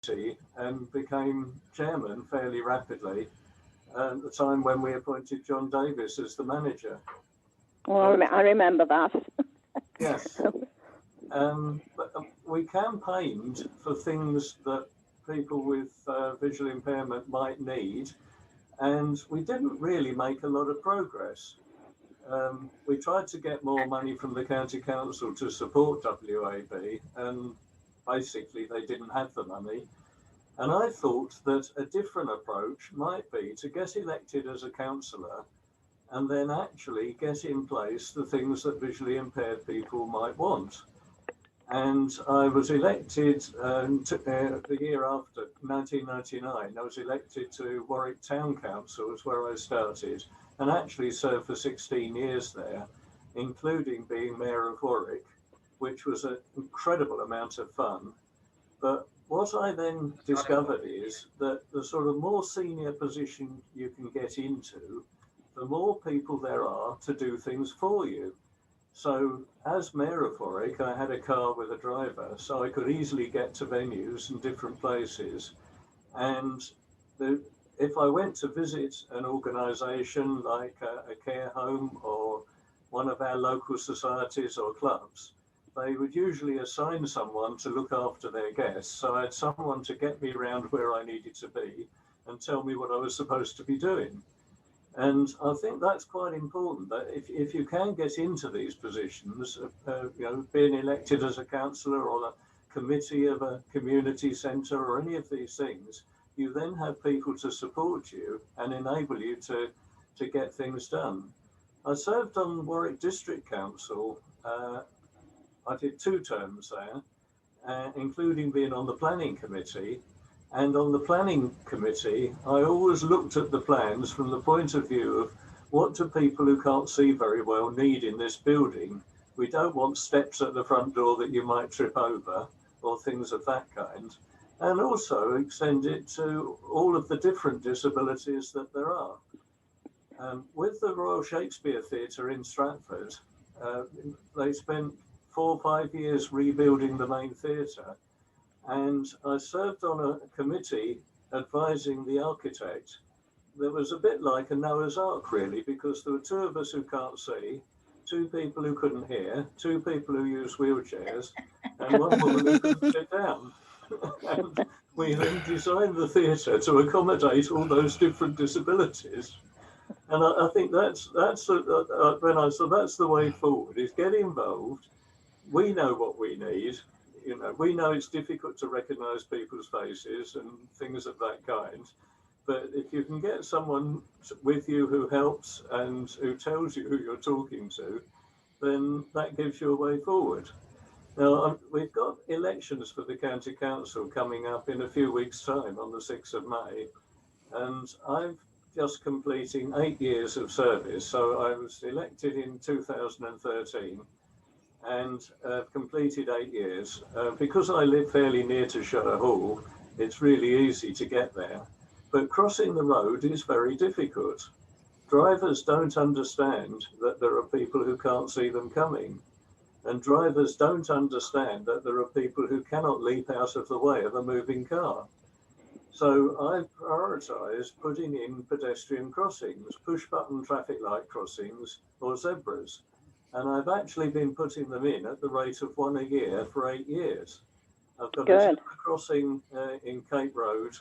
committee and became chairman fairly rapidly at the time when we appointed John Davis as the manager. Well, I remember that. Yes. But we campaigned for things that people with visual impairment might need, and we didn't really make a lot of progress. We tried to get more money from the county council to support WAB, and basically they didn't have the money. And I thought that a different approach might be to get elected as a councillor and then actually get in place the things that visually impaired people might want. And I was elected the year after, 1999, I was elected to Warwick Town Council, was where I started, and actually served for 16 years there, including being Mayor of Warwick, which was an incredible amount of fun. But what I then discovered is that the sort of more senior position you can get into, the more people there are to do things for you. So as Mayor of Warwick, I had a car with a driver, so I could easily get to venues and different places. And if I went to visit an organisation like a care home or one of our local societies or clubs, they would usually assign someone to look after their guests. So I had someone to get me around where I needed to be and tell me what I was supposed to be doing. And I think that's quite important, that if you can get into these positions, being elected as a councillor or a committee of a community centre or any of these things, you then have people to support you and enable you to get things done. I served on Warwick District Council. I did 2 terms there, including being on the planning committee. And on the planning committee, I always looked at the plans from the point of view of what do people who can't see very well need in this building. We don't want steps at the front door that you might trip over or things of that kind. And also extend it to all of the different disabilities that there are. With the Royal Shakespeare Theatre in Stratford, they spent 4 or 5 years rebuilding the main theatre. And I served on a committee advising the architect. There was a bit like a Noah's Ark, really, because there were 2 of us who can't see, 2 people who couldn't hear, 2 people who use wheelchairs, and 1 woman who couldn't sit down. And we then designed the theatre to accommodate all those different disabilities. And I think that's the way forward, is get involved. We know what we need. We know it's difficult to recognise people's faces and things of that kind. But if you can get someone with you who helps and who tells you who you're talking to, then that gives you a way forward. Now, we've got elections for the county council coming up in a few weeks' time on the 6th of May. And I'm just completing 8 years of service. So I was elected in 2013. And completed 8 years. Because I live fairly near to Shutter Hall, it's really easy to get there. But crossing the road is very difficult. Drivers don't understand that there are people who can't see them coming. And drivers don't understand that there are people who cannot leap out of the way of a moving car. So I prioritise putting in pedestrian crossings, push-button traffic light crossings or zebras. And I've actually been putting them in at the rate of 1 a year for 8 years. I've got a zebra crossing in Cape Road,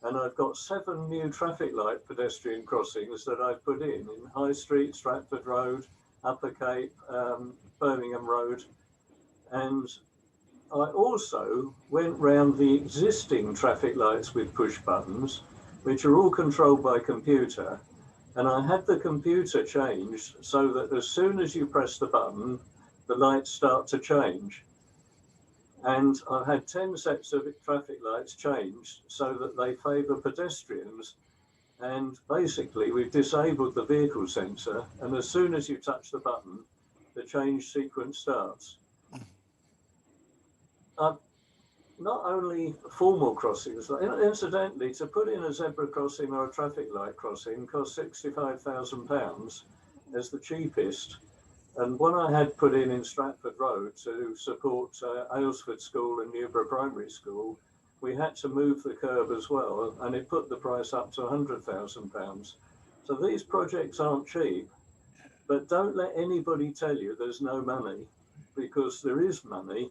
and I've got 7 new traffic light pedestrian crossings that I've put in High Street, Stratford Road, Upper Cape, Birmingham Road. And I also went round the existing traffic lights with push buttons, which are all controlled by computer. And I had the computer changed so that as soon as you press the button, the lights start to change. And I've had 10 sets of traffic lights changed so that they favour pedestrians. And basically, we've disabled the vehicle sensor. And as soon as you touch the button, the change sequence starts. Not only formal crossings, incidentally, to put in a zebra crossing or a traffic light crossing costs £65,000 as the cheapest. And one I had put in Stratford Road to support Aylesford School and Newborough Primary School we had to move the curb as well, and it put the price up to £100,000. So these projects aren't cheap, but don't let anybody tell you there's no money, because there is money.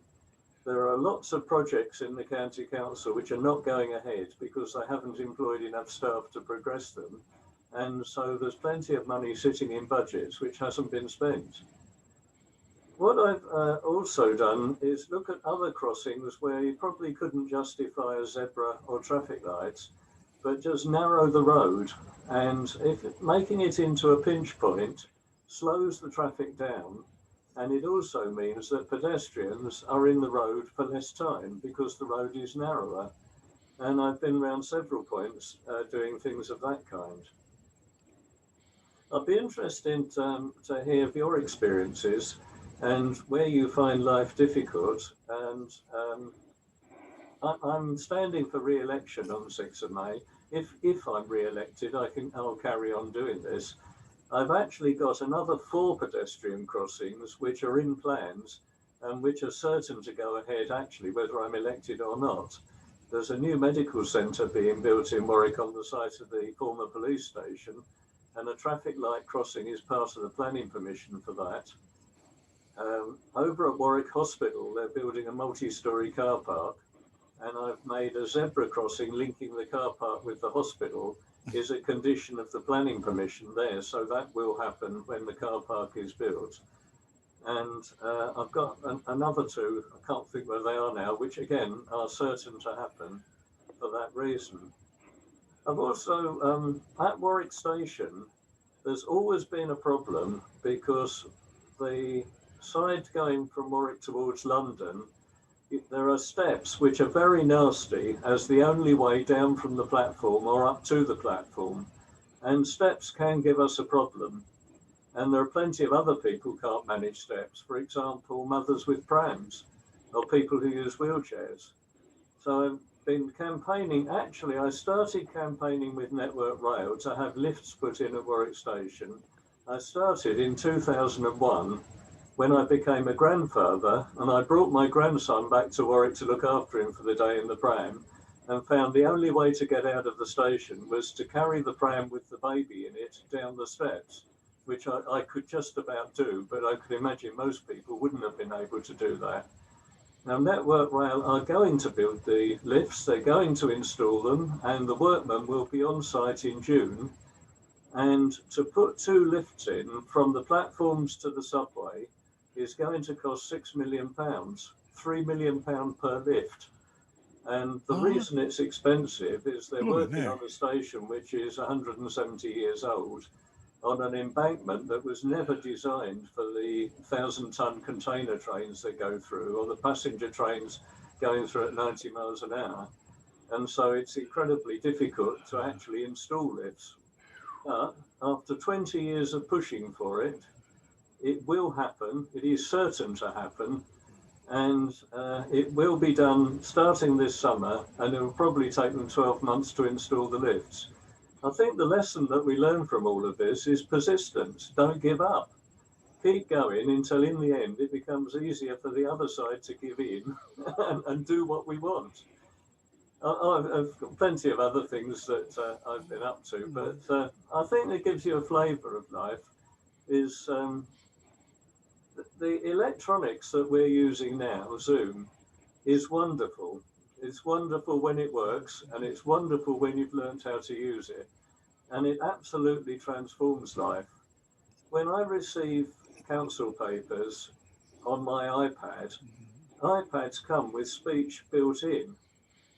There are lots of projects in the county council which are not going ahead because they haven't employed enough staff to progress them. And so there's plenty of money sitting in budgets which hasn't been spent. What I've also done is look at other crossings where you probably couldn't justify a zebra or traffic lights, but just narrow the road. And if making it into a pinch point slows the traffic down, and it also means that pedestrians are in the road for less time because the road is narrower. And I've been around several points doing things of that kind. I'd be interested to hear of your experiences and where you find life difficult. And I'm standing for re-election on 6th of May. If I'm re-elected, I'll carry on doing this. I've actually got another 4 pedestrian crossings which are in plans and which are certain to go ahead actually whether I'm elected or not. There's a new medical centre being built in Warwick on the site of the former police station, and a traffic light crossing is part of the planning permission for that. Over at Warwick Hospital, they're building a multi-storey car park, and I've made a zebra crossing linking the car park with the hospital is a condition of the planning permission there, so that will happen when the car park is built. And I've got another 2, I can't think where they are now, which again are certain to happen for that reason. I've also, at Warwick Station, there's always been a problem because the side going from Warwick towards London, there are steps which are very nasty as the only way down from the platform or up to the platform. And steps can give us a problem. And there are plenty of other people who can't manage steps. For example, mothers with prams or people who use wheelchairs. So I've been campaigning. Actually, I started campaigning with Network Rail to have lifts put in at Warwick Station. I started in 2001. When I became a grandfather, and I brought my grandson back to Warwick to look after him for the day in the pram, and found the only way to get out of the station was to carry the pram with the baby in it down the steps, which I could just about do, but I could imagine most people wouldn't have been able to do that. Now, Network Rail are going to build the lifts, they're going to install them, and the workmen will be on site in June. And to put 2 lifts in from the platforms to the subway is going to cost £6 million, £3 million per lift. And the reason it's expensive is they're working on a station which is 170 years old on an embankment that was never designed for the 1,000-ton container trains that go through, or the passenger trains going through at 90 miles an hour. And so it's incredibly difficult to actually install lifts. But after 20 years of pushing for it, it will happen. It is certain to happen, and it will be done starting this summer, and it will probably take them 12 months to install the lifts. I think the lesson that we learn from all of this is persistence. Don't give up. Keep going until in the end it becomes easier for the other side to give in and do what we want. I've got plenty of other things that I've been up to, but I think it gives you a flavour of life is the electronics that we're using now, Zoom, is wonderful. It's wonderful when it works, and it's wonderful when you've learned how to use it. And it absolutely transforms life. When I receive council papers on my iPad, iPads come with speech built in.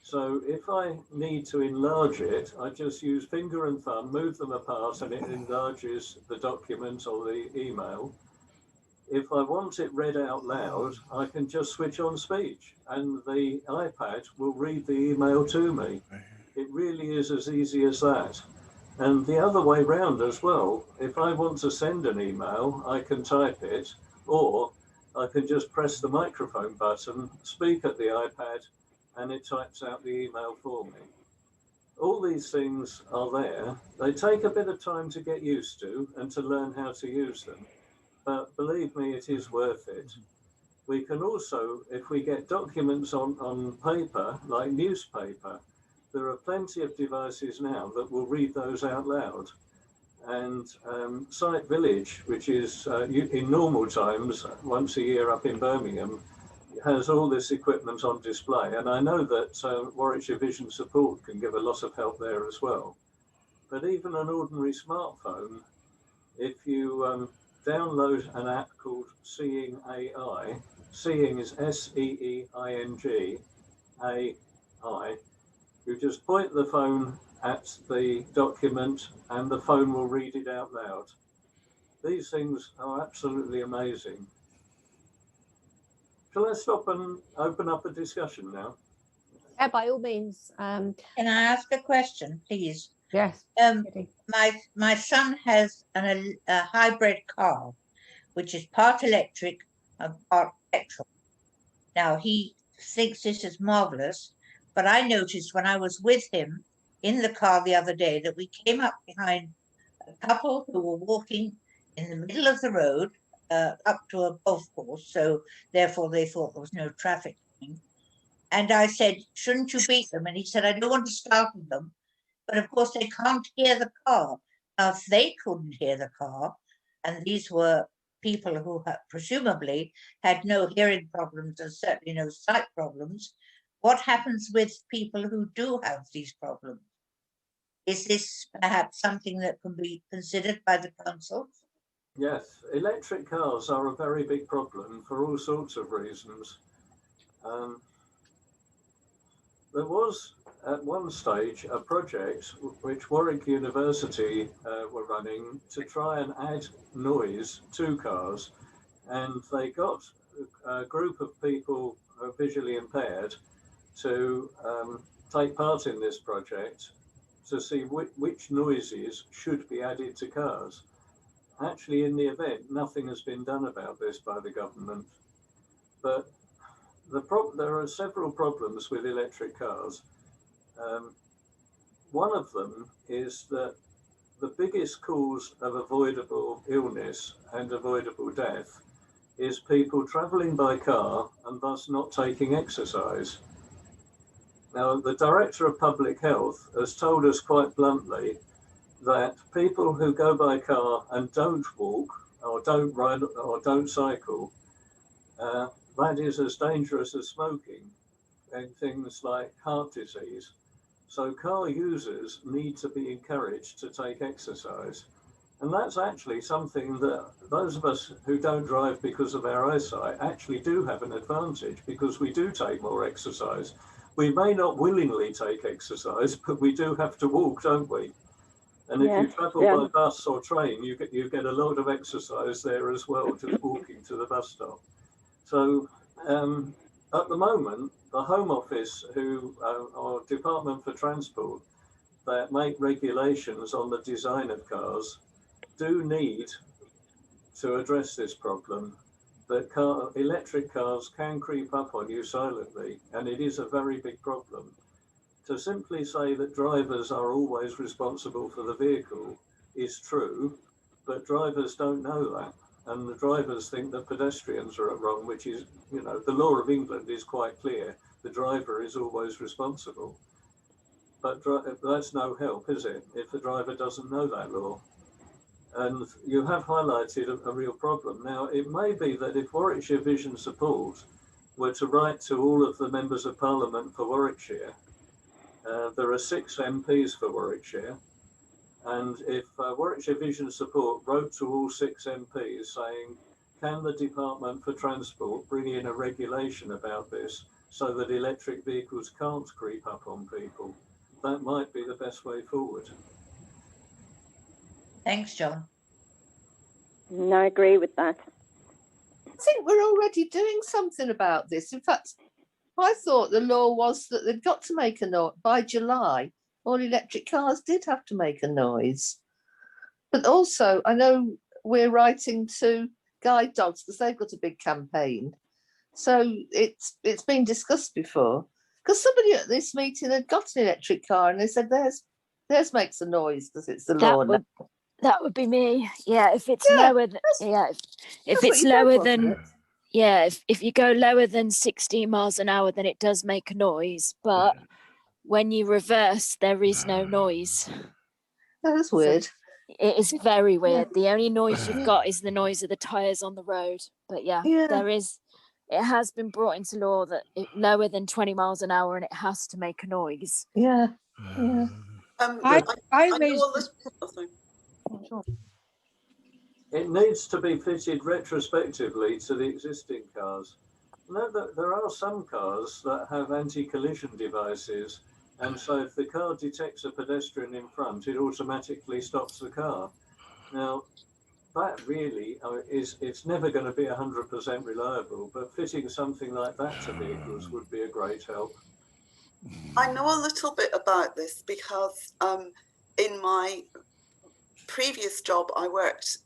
So if I need to enlarge it, I just use finger and thumb, move them apart, and it enlarges the document or the email. If I want it read out loud, I can just switch on speech and the iPad will read the email to me. It really is as easy as that. And the other way round as well, if I want to send an email, I can type it, or I can just press the microphone button, speak at the iPad, and it types out the email for me. All these things are there. They take a bit of time to get used to and to learn how to use them. But believe me, it is worth it. We can also, if we get documents on paper, like newspaper, there are plenty of devices now that will read those out loud. And Site Village, which is in normal times, once a year up in Birmingham, has all this equipment on display. And I know that Warwickshire Vision Support can give a lot of help there as well. But even an ordinary smartphone, if you download an app called Seeing AI, Seeing is SEEING AI, you just point the phone at the document and the phone will read it out loud. These things are absolutely amazing. Shall I stop and open up a discussion now? Yeah, by all means. Can I ask a question, please? Yes. My son has a hybrid car, which is part electric and part petrol. Now, he thinks this is marvelous, but I noticed when I was with him in the car the other day that we came up behind a couple who were walking in the middle of the road up to a golf course, so therefore they thought there was no traffic coming. And I said, shouldn't you beat them? And he said, I don't want to startle them. But of course, they can't hear the car. Now, if they couldn't hear the car, and these were people who presumably had no hearing problems and certainly no sight problems, what happens with people who do have these problems? Is this perhaps something that can be considered by the council? Yes, electric cars are a very big problem for all sorts of reasons. There was at one stage a project which Warwick University were running to try and add noise to cars, and they got a group of people who are visually impaired to take part in this project to see which noises should be added to cars. Actually, in the event, nothing has been done about this by the government, but there are several problems with electric cars. One of them is that the biggest cause of avoidable illness and avoidable death is people travelling by car and thus not taking exercise. Now, the Director of Public Health has told us quite bluntly that people who go by car and don't walk or don't ride or don't cycle, that is as dangerous as smoking and things like heart disease. So car users need to be encouraged to take exercise. And that's actually something that those of us who don't drive because of our eyesight actually do have an advantage, because we do take more exercise. We may not willingly take exercise, but we do have to walk, don't we? And if you travel by bus or train, you get a lot of exercise there as well, just walking to the bus stop. So at the moment, the Home Office, or Department for Transport, that make regulations on the design of cars, do need to address this problem. That electric cars can creep up on you silently, and it is a very big problem. To simply say that drivers are always responsible for the vehicle is true, but drivers don't know that. And the drivers think that pedestrians are wrong, which is, the law of England is quite clear. The driver is always responsible. But that's no help, is it, if the driver doesn't know that law? And you have highlighted a real problem. Now, it may be that if Warwickshire Vision Support were to write to all of the members of Parliament for Warwickshire, there are 6 MPs for Warwickshire, and if Warwickshire Vision Support wrote to all 6 MPs saying, can the Department for Transport bring in a regulation about this so that electric vehicles can't creep up on people, that might be the best way forward. Thanks, John. And I agree with that. I think we're already doing something about this. In fact, I thought the law was that they've got to make a noise by July. All electric cars did have to make a noise. But also, I know we're writing to guide dogs because they've got a big campaign. So it's been discussed before. Because somebody at this meeting had got an electric car and they said theirs makes a noise because it's the law. That would be me. Yeah, if it's lower than, if it's lower than, Yeah, if you go lower than 60 miles an hour, then it does make a noise. But when you reverse, there is no noise. That's So weird. it is very weird. The only noise you've got is the noise of the tyres on the road. But yeah, Yeah. it has been brought into law that lower than 20 miles an hour and it has to make a noise. Yeah. Yeah. I know raised a this. little, oh, sorry. It needs to be fitted retrospectively to the existing cars. No, there are some cars that have anti-collision devices, and so if the car detects a pedestrian in front, it automatically stops the car. Now, that really it's never going to be 100% reliable, but fitting something like that to vehicles would be a great help. I know a little bit about this because in my previous job, I worked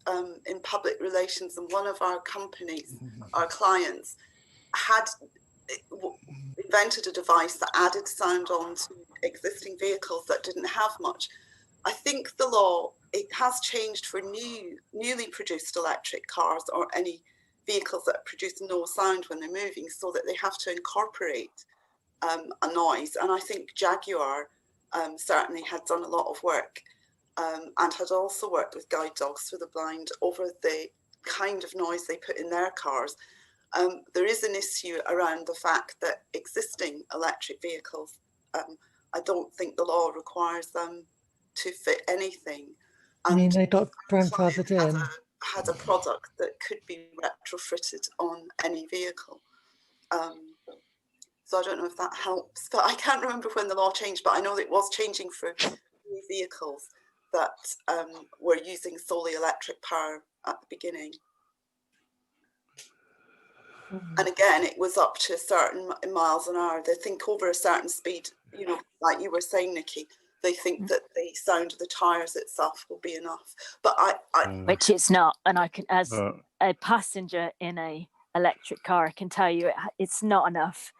in public relations, and one of our companies, our clients, had invented a device that added sound onto existing vehicles that didn't have much. I think the law, it has changed for newly produced electric cars or any vehicles that produce no sound when they're moving, so that they have to incorporate a noise. And I think Jaguar certainly had done a lot of work and had also worked with Guide Dogs for the Blind over the kind of noise they put in their cars. There is an issue around the fact that existing electric vehicles, I don't think the law requires them to fit anything. I mean, they got grandfathered in. Had a product that could be retrofitted on any vehicle. So I don't know if that helps, but I can't remember when the law changed, but I know that it was changing for new vehicles that were using solely electric power at the beginning. And again, it was up to a certain miles an hour. They think over a certain speed, you know, like you were saying, Nikki, they think that the sound of the tyres itself will be enough. But Which it's not. And I can, as a passenger in a electric car, I can tell you it's not enough.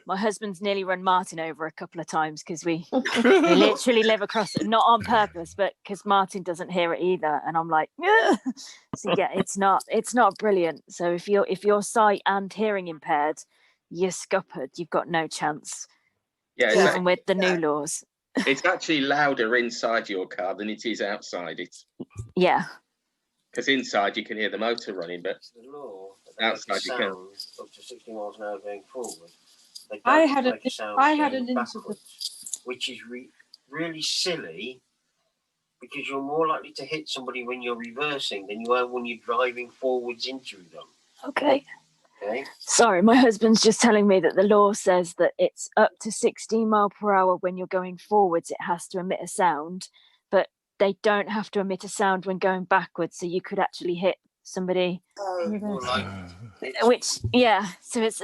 My husband's nearly run Martin over a couple of times because we literally live across it, not on purpose, but because Martin doesn't hear it either. And I'm like, ugh. So yeah, it's not brilliant. So if you're sight and hearing impaired, you're scuppered. You've got no chance. Yeah, even with the new laws. It's actually louder inside your car than it is outside it. Yeah. Because inside you can hear the motor running, but the law outside you can. Up to 60 miles an hour going forward. I had an incident, which is really silly, because you're more likely to hit somebody when you're reversing than you are when you're driving forwards into them. Okay. Sorry, my husband's just telling me that the law says that it's up to 16 miles per hour when you're going forwards. It has to emit a sound, but they don't have to emit a sound when going backwards. So you could actually hit somebody. Which, yeah, so it's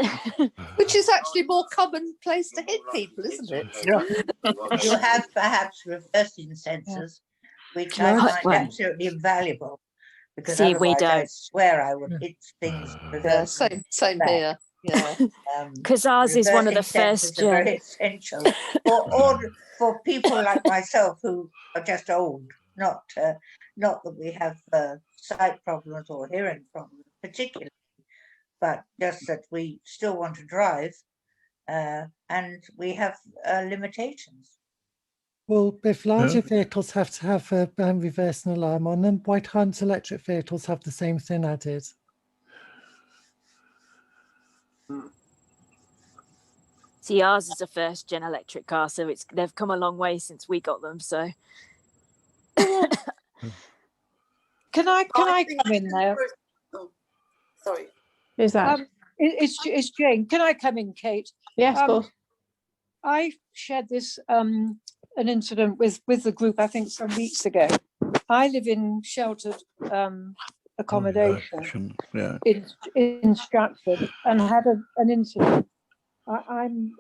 which is actually a more common place to hit people, isn't it? You have perhaps reversing sensors, which I find absolutely invaluable, because otherwise I swear I would hit things. Same here. Yeah, because ours is one of the first. Very essential for people like myself who are just old. Not that we have sight problems or hearing problems particularly, but just that we still want to drive, and we have limitations. Well, if larger vehicles have to have a reversing alarm on them, why can't electric vehicles have the same thing added? See, ours is a first gen electric car, so they've come a long way since we got them. So, can I come in there? Oh, sorry. Who's that? It's Jane. Can I come in, Kate? Yes, of course. I shared this an incident with the group, I think, some weeks ago. I live in sheltered accommodation in Stratford, and had an incident. I'm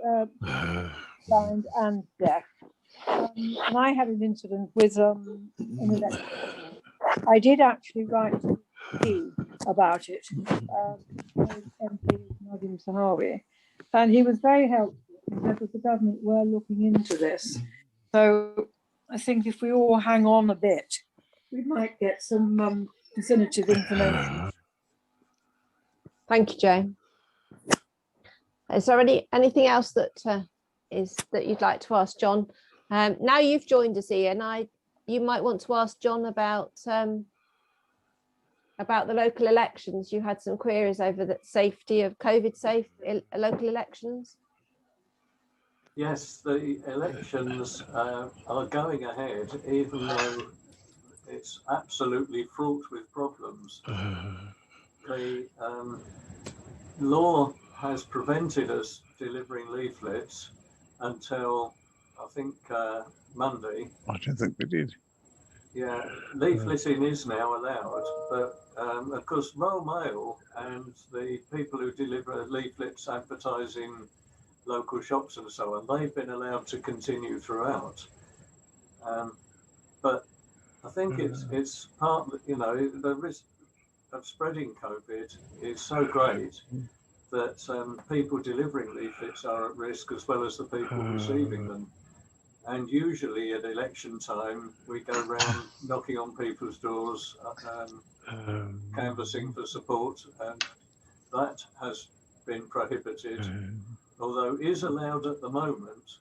blind and deaf, and I had an incident with an electric. I did actually write to the about it, MP Nadim Sahawi, and he was very helpful. Because the government were looking into this. So I think if we all hang on a bit, we might get some definitive information. Thank you, Jane. Is there anything else that you'd like to ask John? Now you've joined us, Ian, you might want to ask John about the local elections. You had some queries over the safety of COVID-safe local elections. Yes, the elections are going ahead, even though it's absolutely fraught with problems. The law has prevented us delivering leaflets until, I think, Monday. I don't think we did. Yeah, leafleting is now allowed, but of course, Royal Mail and the people who deliver leaflets advertising local shops and so on, they've been allowed to continue throughout. But I think it's part, the risk of spreading COVID is so great that people delivering leaflets are at risk as well as the people receiving them. And usually at election time, we go around knocking on people's doors, canvassing for support, and that has been prohibited, although is allowed at the moment.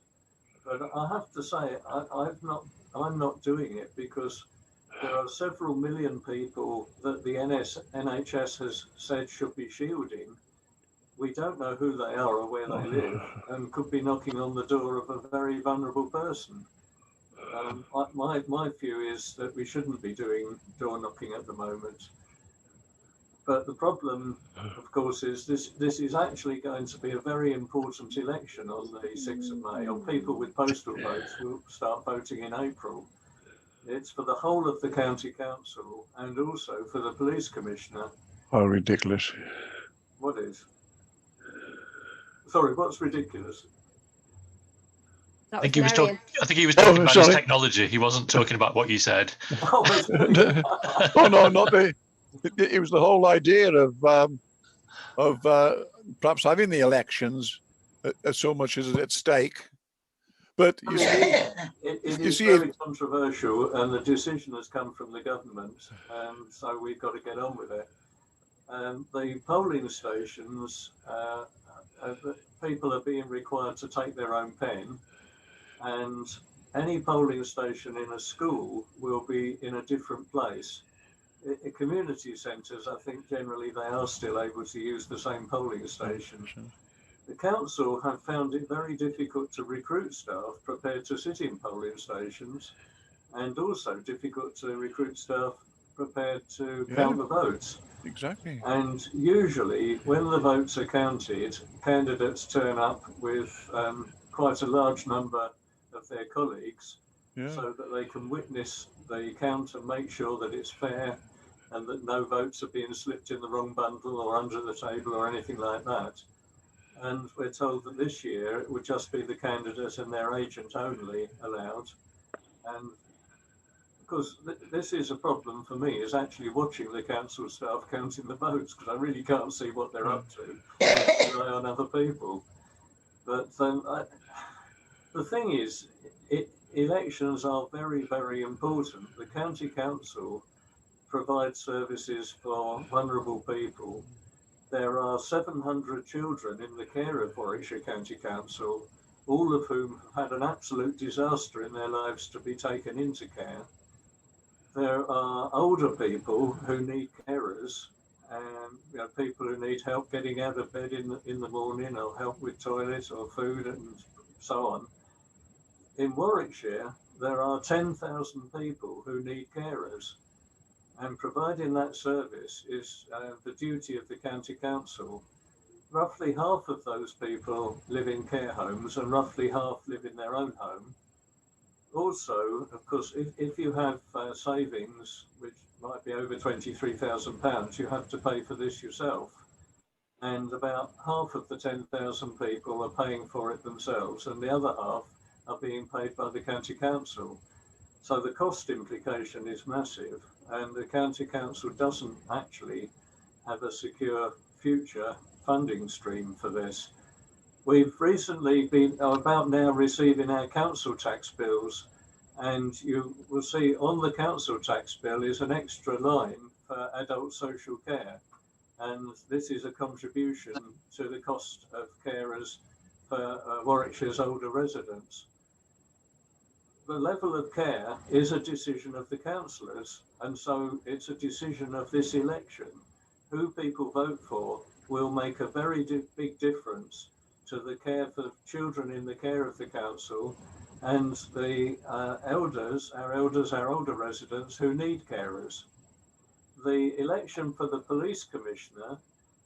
But I have to say, I'm not doing it because there are several million people that the NHS has said should be shielding. We don't know who they are or where they live, and could be knocking on the door of a very vulnerable person. My view is that we shouldn't be doing door knocking at the moment. But the problem, of course, is this is actually going to be a very important election on the 6th of May, or people with postal votes will start voting in April. It's for the whole of the county council and also for the police commissioner. Oh, ridiculous. What is? Sorry, what's ridiculous? I think he was talking about his technology. He wasn't talking about what you said. Oh, no, not the. It was the whole idea of perhaps having the elections so much as at stake. But you see, it is very controversial, and the decision has come from the government, so we've got to get on with it. The polling stations, people are being required to take their own pen, and any polling station in a school will be in a different place. In community centres, I think generally they are still able to use the same polling station. The council have found it very difficult to recruit staff prepared to sit in polling stations, and also difficult to recruit staff prepared to count the votes. Exactly. And usually when the votes are counted, candidates turn up with quite a large number of their colleagues, so that they can witness the count and make sure that it's fair and that no votes are being slipped in the wrong bundle or under the table or anything like that. And we're told that this year it would just be the candidate and their agent only allowed. And of course, this is a problem for me, is actually watching the council staff counting the votes, because I really can't see what they're up to. I rely on other people. But the thing is, elections are very, very important. The county council provides services for vulnerable people. There are 700 children in the care of Warwickshire County Council, all of whom have had an absolute disaster in their lives to be taken into care. There are older people who need carers, and people who need help getting out of bed in the morning, or help with toilets or food and so on. In Warwickshire, there are 10,000 people who need carers, and providing that service is the duty of the county council. Roughly half of those people live in care homes and roughly half live in their own home. Also, of course, if you have savings, which might be over £23,000, you have to pay for this yourself. And about half of the 10,000 people are paying for it themselves, and the other half are being paid by the county council. So the cost implication is massive, and the county council doesn't actually have a secure future funding stream for this. We've recently been about now receiving our council tax bills, and you will see on the council tax bill is an extra line for adult social care. and this is a contribution to the cost of carers for Warwickshire's older residents. The level of care is a decision of the councillors, and so it's a decision of this election. Who people vote for will make a very big difference to the care for children in the care of the council and the our older residents who need carers. The election for the police commissioner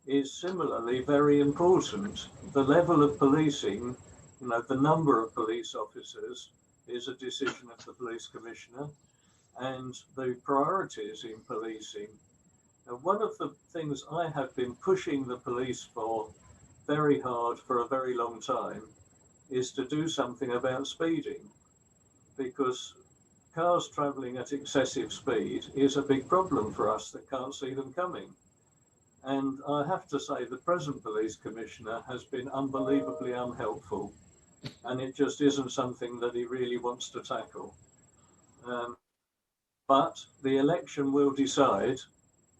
is similarly very important. The level of policing, the number of police officers is a decision of the police commissioner, and the priorities in policing. And one of the things I have been pushing the police for very hard for a very long time is to do something about speeding, because cars travelling at excessive speed is a big problem for us that can't see them coming. And I have to say the present police commissioner has been unbelievably unhelpful, and it just isn't something that he really wants to tackle. But the election will decide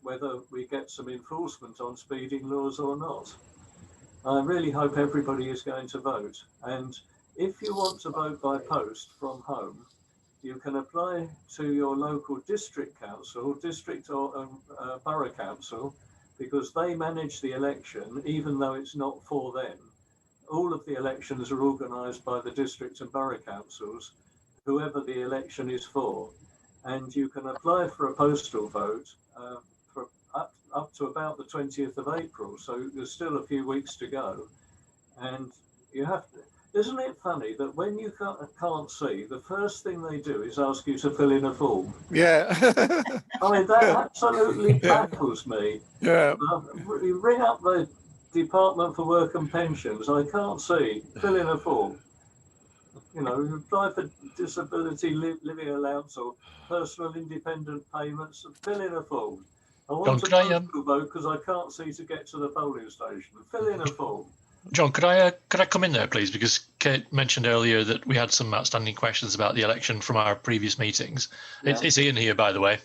whether we get some enforcement on speeding laws or not. I really hope everybody is going to vote. And if you want to vote by post from home, you can apply to your local district council, district or borough council, because they manage the election, even though it's not for them. All of the elections are organised by the district and borough councils, whoever the election is for. And you can apply for a postal vote for up to about the 20th of April. So there's still a few weeks to go. And you have to, isn't it funny that when you can't see, the first thing they do is ask you to fill in a form? Yeah. I mean, that absolutely baffles me. Yeah. You ring up the Department for Work and Pensions, I can't see, fill in a form. Apply for disability living allowance or personal independent payments, fill in a form. I want to vote because I can't see to get to the polling station. Fill in a form. John, could I come in there, please? Because Kate mentioned earlier that we had some outstanding questions about the election from our previous meetings. Yeah. It's Ian here, by the way.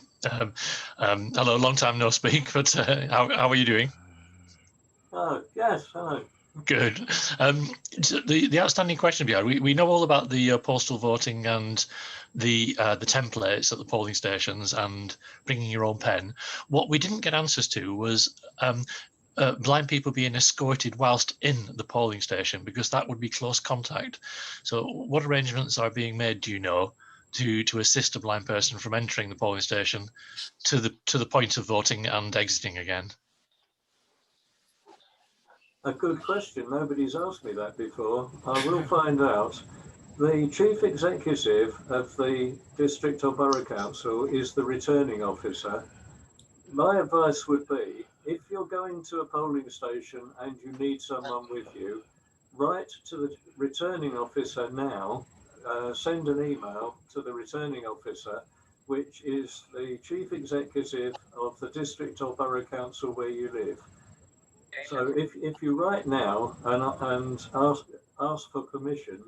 Hello, long time no speak, but how are you doing? Oh, yes, hello. Good. The outstanding question we had, we know all about the postal voting and the templates at the polling stations and bringing your own pen. What we didn't get answers to was blind people being escorted whilst in the polling station, because that would be close contact. So what arrangements are being made, do you know, to assist a blind person from entering the polling station to the point of voting and exiting again? A good question. Nobody's asked me that before. I will find out. The chief executive of the district or borough council is the returning officer. My advice would be, if you're going to a polling station and you need someone with you, write to the returning officer now, send an email to the returning officer, which is the chief executive of the district or borough council where you live. So if you write now and ask for permission,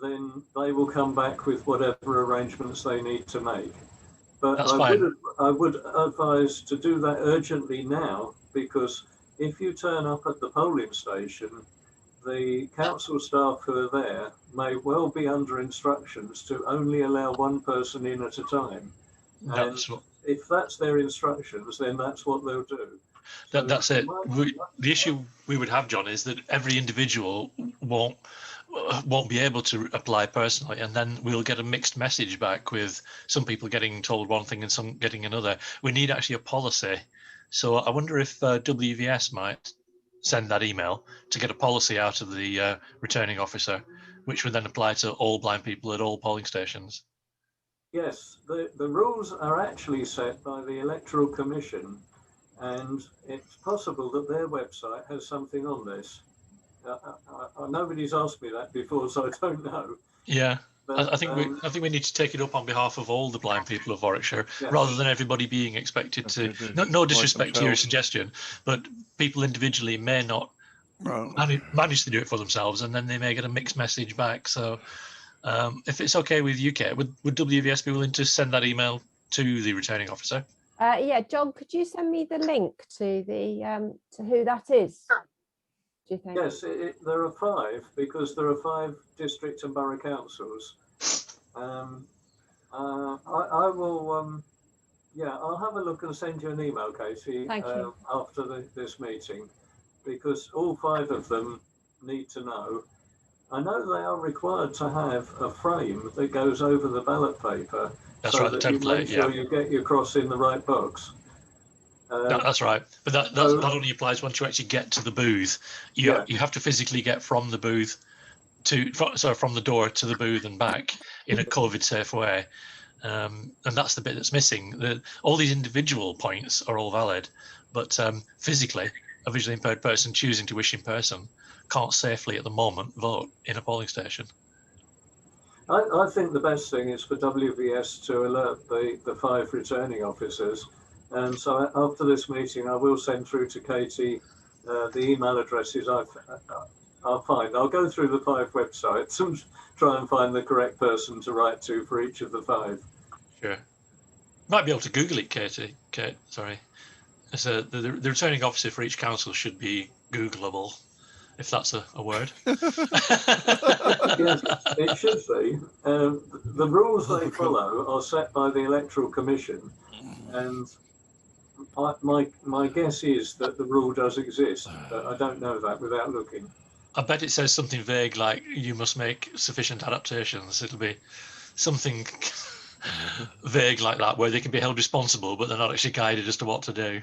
then they will come back with whatever arrangements they need to make. But I would advise to do that urgently now, because if you turn up at the polling station, the council staff who are there may well be under instructions to only allow one person in at a time. And if that's their instructions, then that's what they'll do. That's it. The issue we would have, John, is that every individual won't be able to apply personally, and then we'll get a mixed message back with some people getting told one thing and some getting another. We need actually a policy. So I wonder if WVS might send that email to get a policy out of the returning officer, which would then apply to all blind people at all polling stations. Yes, the rules are actually set by the Electoral Commission, and it's possible that their website has something on this. Nobody's asked me that before, so I don't know. Yeah, but, I think we need to take it up on behalf of all the blind people of Warwickshire, yes, rather than everybody being expected to. No disrespect to your suggestion, but people individually may not manage to do it for themselves, and then they may get a mixed message back. So, if it's okay with UK, would WVS be willing to send that email to the returning officer? Yeah, John, could you send me the link to the to who that is? Do you think? Yes, there are 5 because there are 5 district and borough councils. I will. Yeah, I'll have a look and send you an email, Katie, Thank you. after this meeting, because all 5 of them need to know. I know they are required to have a frame that goes over the ballot paper. That's so right, the that you template, make sure yeah. you get your cross in the right box. That's right, but that only applies once you actually get to the booth. You have to physically get from the booth from the door to the booth and back in a COVID safe way. And that's the bit that's missing. All these individual points are all valid, but physically, a visually impaired person choosing to wish in person can't safely at the moment vote in a polling station. I think the best thing is for WVS to alert the 5 returning officers. And so after this meeting, I will send through to Katie the email addresses I'll find. I'll go through the 5 websites and try and find the correct person to write to for each of the 5. Sure. Might be able to Google it, Katie. Kate, sorry. So the returning officer for each council should be Googleable, if that's a word. Yes, it should be. The rules they follow are set by the Electoral Commission, and my guess is that the rule does exist, but I don't know that without looking. I bet it says something vague like you must make sufficient adaptations. It'll be something vague like that, where they can be held responsible, but they're not actually guided as to what to do.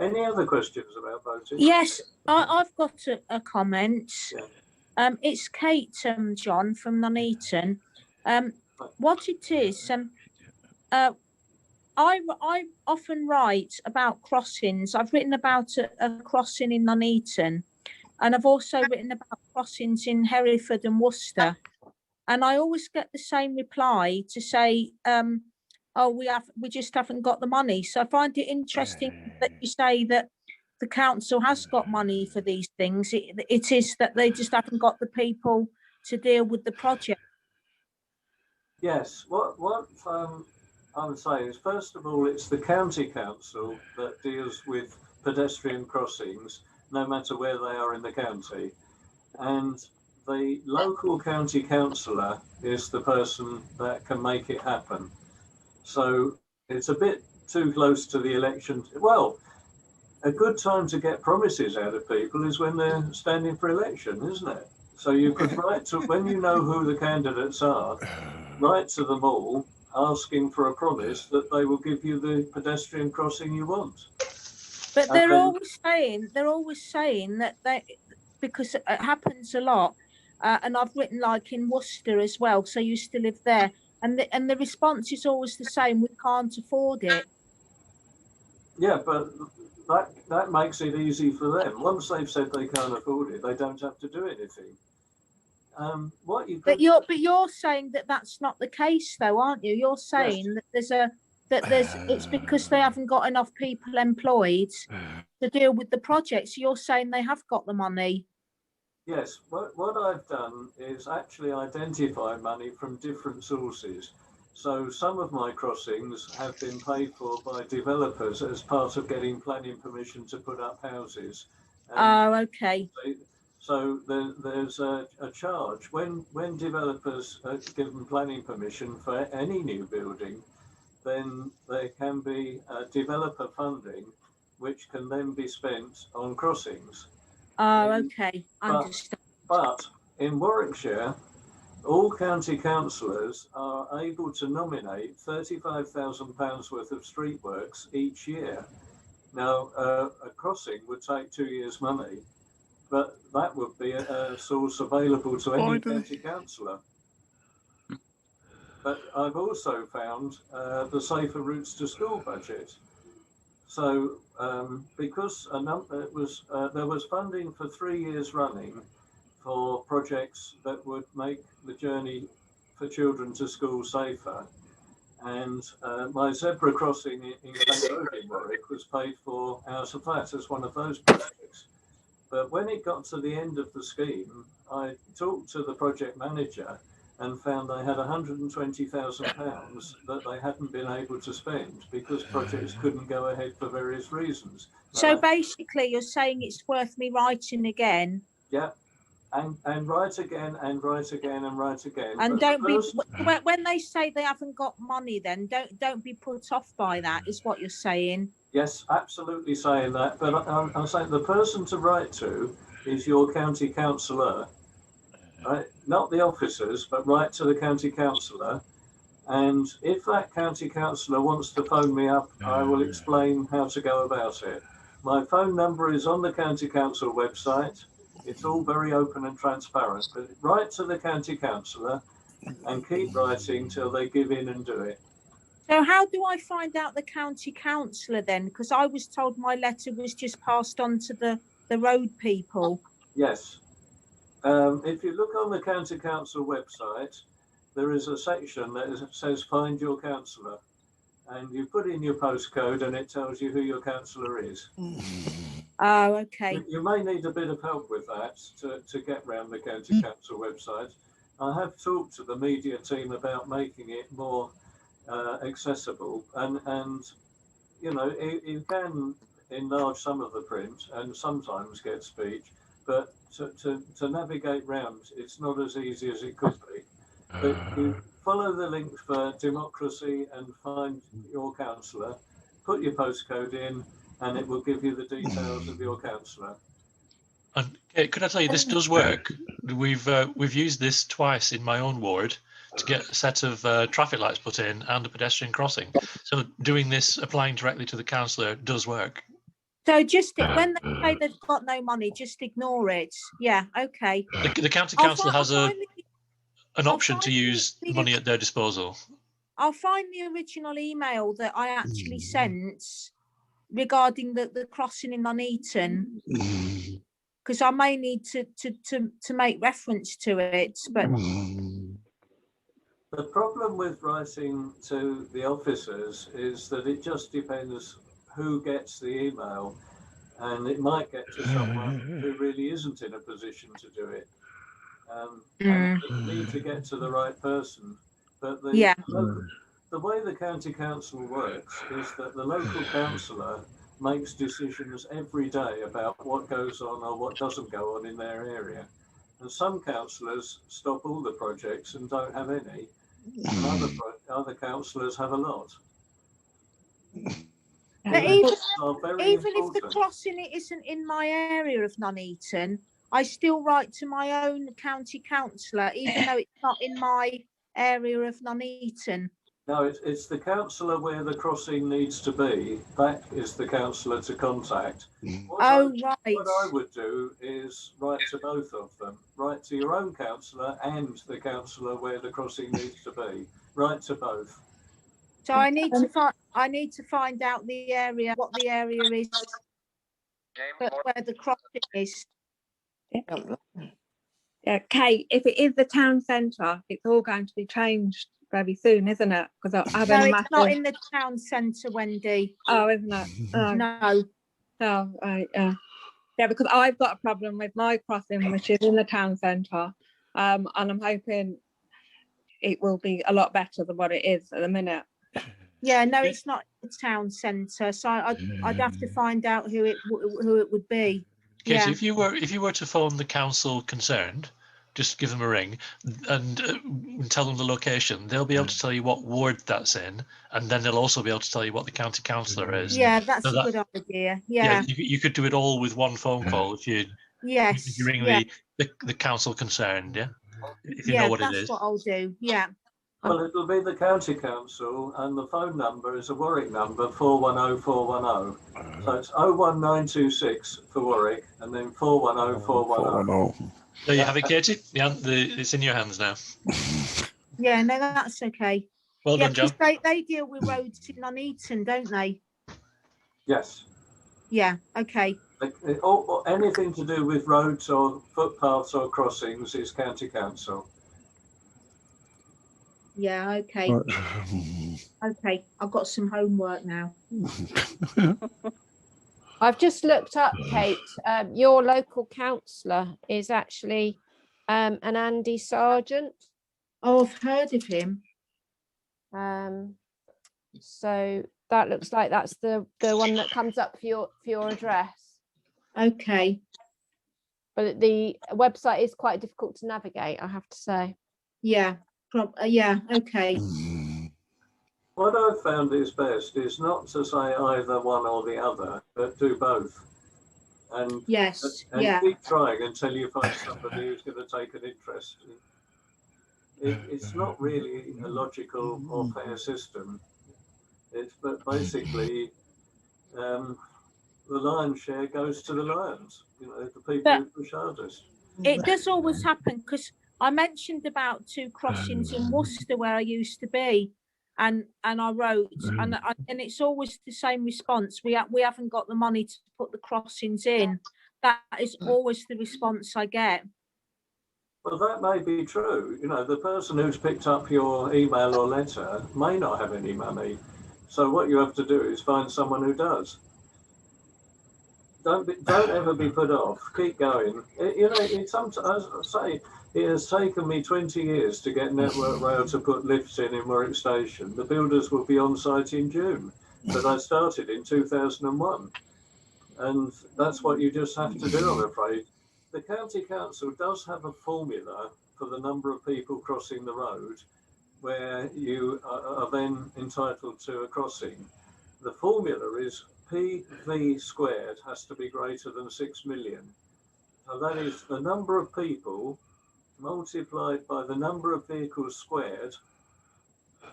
Any other questions about voting? Yes, I've got a comment. Yeah. It's Kate, John, from Nuneaton. What it is, I often write about crossings. I've written about a crossing in Nuneaton, and I've also written about crossings in Hereford and Worcester. And I always get the same reply to say, oh, we just haven't got the money. So I find it interesting that you say that the council has got money for these things. It is that they just haven't got the people to deal with the project. Yes, what I would say is, first of all, it's the county council that deals with pedestrian crossings, no matter where they are in the county. And the local county councillor is the person that can make it happen. So it's a bit too close to the election. Well, a good time to get promises out of people is when they're standing for election, isn't it? So you could write to, when you know who the candidates are, write to them all, asking for a promise that they will give you the pedestrian crossing you want. But they're always saying that because it happens a lot, and I've written like in Worcester as well, so I used to live there, and the response is always the same: we can't afford it. Yeah, but that makes it easy for them. Once they've said they can't afford it, they don't have to do anything. But you're saying that that's not the case, though, aren't you? You're saying that it's because they haven't got enough people employed to deal with the projects. You're saying they have got the money. Yes, what I've done is actually identify money from different sources. So some of my crossings have been paid for by developers as part of getting planning permission to put up houses. Oh, okay. So there's a charge when developers are given planning permission for any new building, then there can be developer funding, which can then be spent on crossings. Oh, okay. Understand. But in Warwickshire, all county councillors are able to nominate £35,000 worth of street works each year. Now, a crossing would take 2 years' money, but that would be a source available to any county councillor. But I've also found the Safer Routes to School budget. So because there was funding for 3 years running for projects that would make the journey for children to school safer. And my zebra crossing in St. Road in Warwick was paid for out of that as one of those projects. But when it got to the end of the scheme, I talked to the project manager and found they had £120,000 that they hadn't been able to spend because projects couldn't go ahead for various reasons. So basically, you're saying it's worth me writing again. Yeah, and write again and write again and write again. And But don't be first- when they say they haven't got money. Then don't be put off by that. Is what you're saying. Yes, absolutely saying that. But I'm saying the person to write to is your county councillor, right? Not the officers, but write to the county councillor. And if that county councillor wants to phone me up, I will explain how to go about it. My phone number is on the county council website. It's all very open and transparent. But write to the county councillor and keep writing till they give in and do it. So how do I find out the county councillor then? Because I was told my letter was just passed on to the road people. Yes. If you look on the county council website, there is a section that says find your councillor, and you put in your postcode and it tells you who your councillor is. Oh, okay. You may need a bit of help with that to get round the county council website. I have talked to the media team about making it more accessible, and you know, you can enlarge some of the print and sometimes get speech, but to navigate round, it's not as easy as it could be. But you follow the link for democracy and find your councillor, put your postcode in, and it will give you the details of your councillor. And could I tell you, this does work. We've used this twice in my own ward to get a set of traffic lights put in and a pedestrian crossing. So doing this, applying directly to the councillor, does work. So just when they say they've got no money, just ignore it. Yeah, okay. The county council has an option to use money at their disposal. I'll find the original email that I actually sent regarding the crossing in Nuneaton, because I may need to make reference to it. But the problem with writing to the officers is that it just depends who gets the email, and it might get to someone who really isn't in a position to do it. And you need to get to the right person. But the way the county council works is that the local councillor makes decisions every day about what goes on or what doesn't go on in their area. And some councillors stop all the projects and don't have any, and other councillors have a lot. But even if the crossing isn't in my area of Nuneaton, I still write to my own county councillor, even though it's not in my area of Nuneaton. No, it's the councillor where the crossing needs to be. That is the councillor to contact. What I would do is write to both of them. Write to your own councillor and the councillor where the crossing needs to be. Write to both. So I need to find out the area, what the area is, where the crossing is. Yeah, Kate, if it is the town centre, it's all going to be changed very soon, isn't it? Because it's not in the town centre, Wendy. Oh, isn't it? Oh. No. Oh, right, yeah. Yeah, because I've got a problem with my crossing, which is in the town centre, and I'm hoping it will be a lot better than what it is at the minute. Yeah, no, it's not the town centre, so I'd have to find out who it would be. Katie, Yeah. if you were to phone the council concerned, just give them a ring and tell them the location. They'll be able to tell you what ward that's in, and then they'll also be able to tell you what the county councillor is. Yeah, that's a good idea. Yeah. You could do it all with one phone call if you ring the council concerned. Yeah, if you know what it is. That's what I'll do. Yeah. Well, it'll be the county council, and the phone number is a Warwick number, 410410. So it's 01926 for Warwick, and then 410410. There you have it, Katie. It's in your hands now. Yeah, no, that's okay. Well done, John. They deal with roads in Nuneaton, don't they? Yes. Yeah, okay. Or anything to do with roads or footpaths or crossings is county council. Yeah, okay. Okay, I've got some homework now. I've just looked up, Kate. Your local councillor is actually an Andy Sargent. Oh, I've heard of him. So that looks like that's the one that comes up for your address. Okay. But the website is quite difficult to navigate, I have to say. Yeah. Yeah. Okay. What I've found is best is not to say either one or the other, but do both. And yes, keep trying until you find somebody who's going to take an interest. It's not really a logical or fair system. But basically, the lion's share goes to the lions. You know, the people who push hardest. It does always happen, because I mentioned about 2 crossings in Worcester where I used to be, and I wrote, and it's always the same response. We haven't got the money to put the crossings in. That is always the response I get. Well, that may be true. You know, the person who's picked up your email or letter may not have any money. So what you have to do is find someone who does. Don't ever be put off. Keep going. You know, sometimes, as I say, it has taken me 20 years to get Network Rail to put lifts in Warwick Station. The builders will be on site in June, but I started in 2001. And that's what you just have to do, I'm afraid. The County Council does have a formula for the number of people crossing the road, where you are then entitled to a crossing. The formula is PV squared has to be greater than 6 million. So that is the number of people multiplied by the number of vehicles squared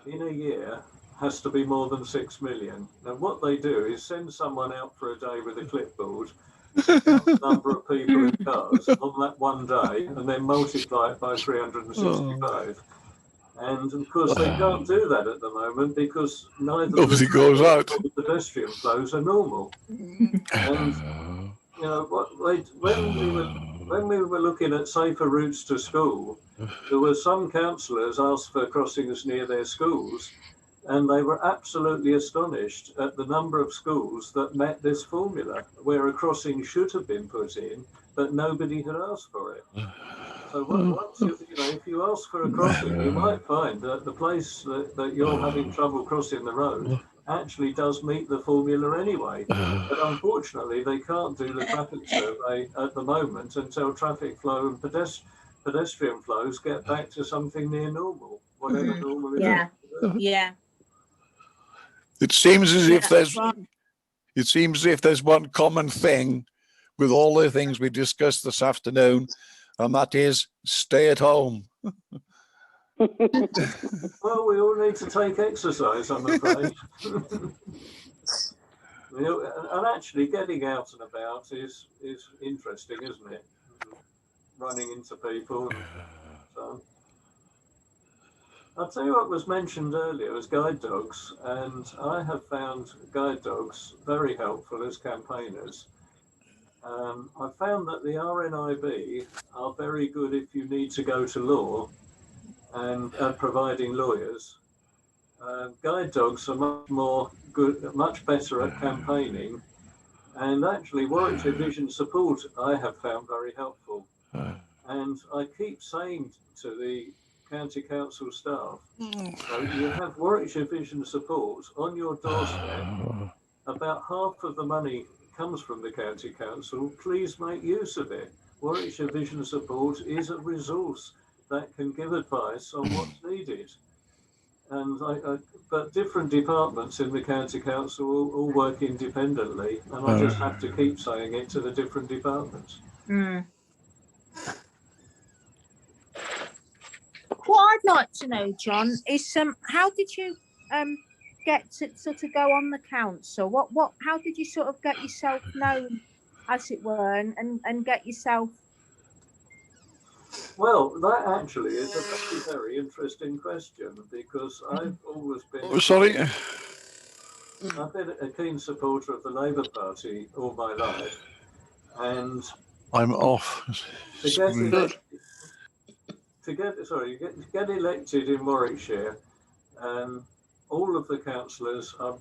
in a year has to be more than 6 million. Now what they do is send someone out for a day with a clipboard, the number of people in cars on that one day, and then multiply it by 365. And of course they can't do that at the moment because nobody goes out. The pedestrian flows are normal. And you know when we were looking at safer routes to school, there were some councillors asked for crossings near their schools, and they were absolutely astonished at the number of schools that met this formula, where a crossing should have been put in, but nobody had asked for it. So once you know, if you ask for a crossing, you might find that the place that you're having trouble crossing the road actually does meet the formula anyway. But unfortunately, they can't do the traffic survey at the moment until traffic flow and pedestrian flows get back to something near normal, whatever normal is. Yeah. It seems as if there's one common thing with all the things we discussed this afternoon, and that is stay at home. Well, we all need to take exercise, I'm afraid. And actually getting out and about is interesting, isn't it? Running into people. So. I'll tell you what was mentioned earlier was guide dogs, and I have found guide dogs very helpful as campaigners. I found that the RNIB are very good if you need to go to law and providing lawyers. Guide dogs are much better at campaigning, and actually Warwickshire Vision Support I have found very helpful. And I keep saying to the County Council staff, so you have Warwickshire Vision Support on your doorstep. About half of the money comes from the County Council. Please make use of it. Warwickshire Vision Support is a resource that can give advice on what's needed. And but different departments in the County Council all work independently, and I just have to keep saying it to the different departments. What I'd like to know, John, is how did you get to sort of go on the council? How did you sort of get yourself known, as it were, and get yourself? Well, that actually is a very, very interesting question, because I've always been I've been a keen supporter of the Labour Party all my life, and I'm off. To get elected in Warwickshire, all of the councillors are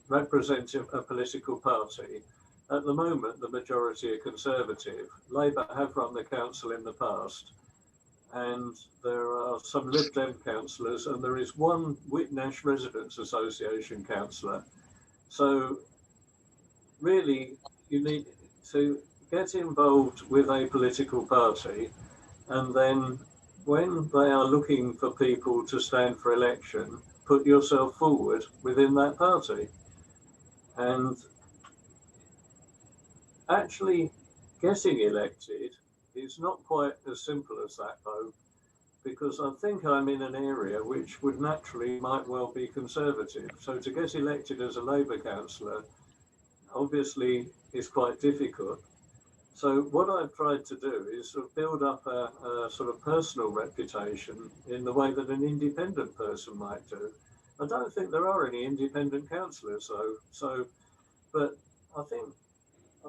representing a political party. At the moment, the majority are Conservative. Labour have run the council in the past, and there are some Lib Dem councillors, and there is one Whitnash Residents Association councillor. So really, you need to get involved with a political party, and then when they are looking for people to stand for election, put yourself forward within that party. And actually getting elected is not quite as simple as that, though, because I think I'm in an area which would naturally might well be conservative. So to get elected as a Labour councillor obviously is quite difficult. So what I've tried to do is sort of build up a sort of personal reputation in the way that an independent person might do. I don't think there are any independent councillors, though. But I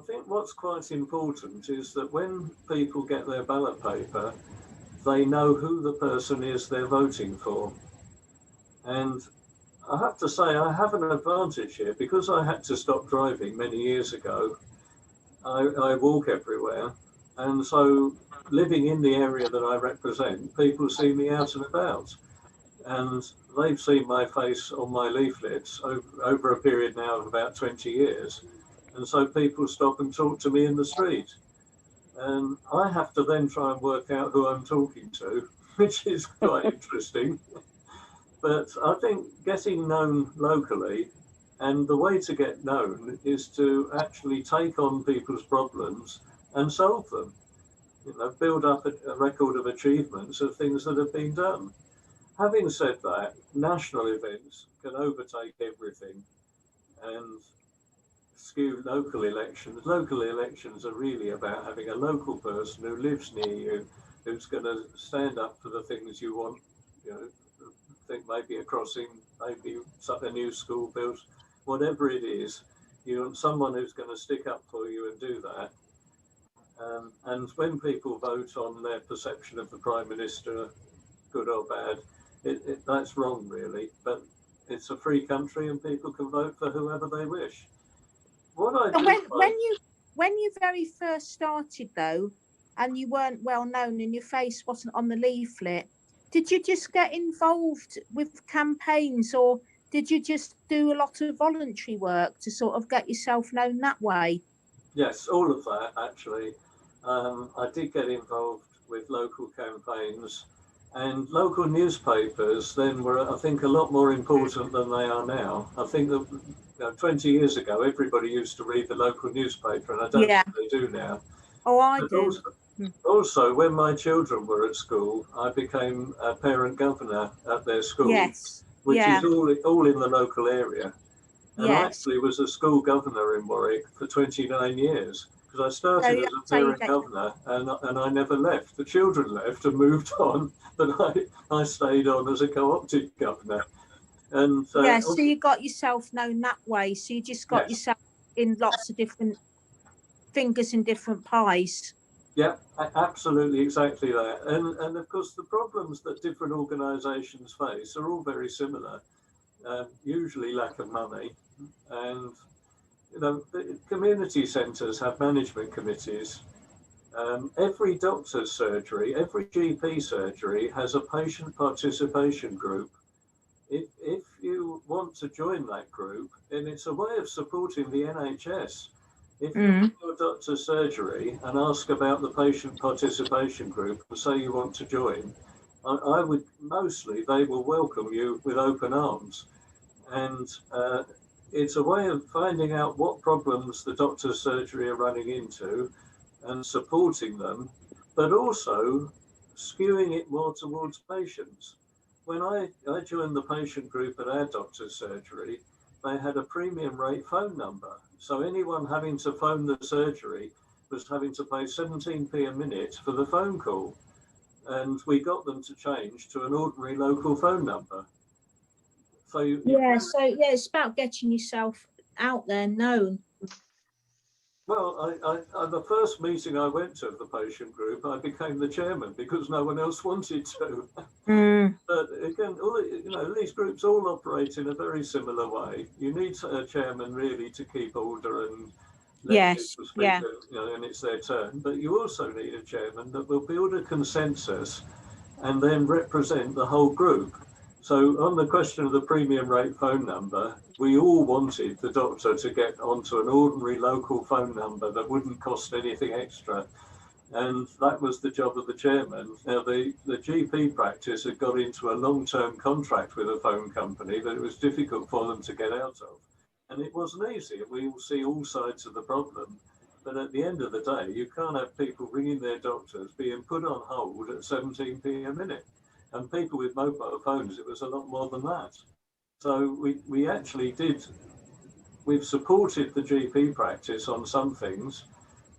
think what's quite important is that when people get their ballot paper, they know who the person is they're voting for. And I have to say, I have an advantage here because I had to stop driving many years ago. I walk everywhere. And so living in the area that I represent, people see me out and about. And they've seen my face on my leaflets over a period now of about 20 years. And so people stop and talk to me in the street. And I have to then try and work out who I'm talking to, which is quite interesting. But I think getting known locally, and the way to get known is to actually take on people's problems and solve them. You know, build up a record of achievements of things that have been done. Having said that, national events can overtake everything and skew local elections. Local elections are really about having a local person who lives near you, who's going to stand up for the things you want. You know, think maybe a crossing, maybe a new school built, whatever it is. You want someone who's going to stick up for you and do that. And when people vote on their perception of the Prime Minister, good or bad, that's wrong, really. But it's a free country and people can vote for whoever they wish. When you very first started, though, and you weren't well known and your face wasn't on the leaflet, did you just get involved with campaigns, or did you just do a lot of voluntary work to sort of get yourself known that way? Yes, all of that, actually. I did get involved with local campaigns, and local newspapers then were, I think, a lot more important than they are now. I think that 20 years ago, everybody used to read the local newspaper, and I don't think they do now. Oh, I do. Also, when my children were at school, I became a parent governor at their school, which is all in the local area. And I actually was a school governor in Warwick for 29 years, because I started as a parent governor and I never left. The children left and moved on, but I stayed on as a co-opted governor. And so you got yourself known that way. So you just got yourself in lots of different fingers in different pies. Yeah, absolutely, exactly that. And of course, the problems that different organisations face are all very similar. Usually lack of money, and the community centres have management committees. Every doctor's surgery, every GP surgery has a patient participation group. If you want to join that group, and it's a way of supporting the NHS. If you go to your doctor's surgery and ask about the patient participation group and say you want to join, I would they will welcome you with open arms. And it's a way of finding out what problems the doctor's surgery are running into and supporting them, but also skewing it more towards patients. When I joined the patient group at our doctor's surgery, they had a premium rate phone number. So anyone having to phone the surgery was having to pay 17p a minute for the phone call. And we got them to change to an ordinary local phone number. So it's about getting yourself out there, known. Well, the first meeting I went to of the patient group, I became the chairman because no one else wanted to. But again, these groups all operate in a very similar way. You need a chairman really to keep order and let people speak, and it's their turn. But you also need a chairman that will build a consensus and then represent the whole group. So on the question of the premium rate phone number, we all wanted the doctor to get onto an ordinary local phone number that wouldn't cost anything extra. And that was the job of the chairman. Now, the GP practice had got into a long-term contract with a phone company that it was difficult for them to get out of. And it wasn't easy. We will see all sides of the problem. But at the end of the day, you can't have people ringing their doctors being put on hold at 17p a minute. And people with mobile phones, it was a lot more than that. So we actually did, we've supported the GP practice on some things,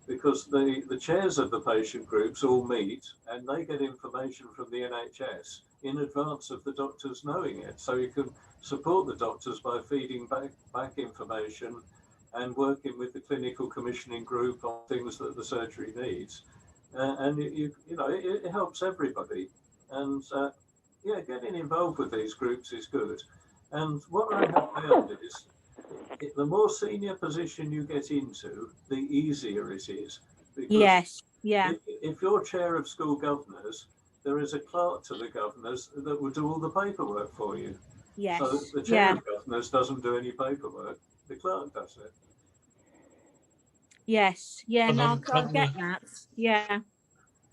because the chairs of the patient groups all meet and they get information from the NHS in advance of the doctors knowing it. So you can support the doctors by feeding back information and working with the clinical commissioning group on things that the surgery needs. And you know, it helps everybody. And yeah, getting involved with these groups is good. And what I have found is, the more senior position you get into, the easier it is. Because yes, yeah. If you're chair of school governors, there is a clerk to the governors that will do all the paperwork for you. Yes. So the chair of governors doesn't do any paperwork, the clerk does it. Yes, yeah, no, I get that. Yeah.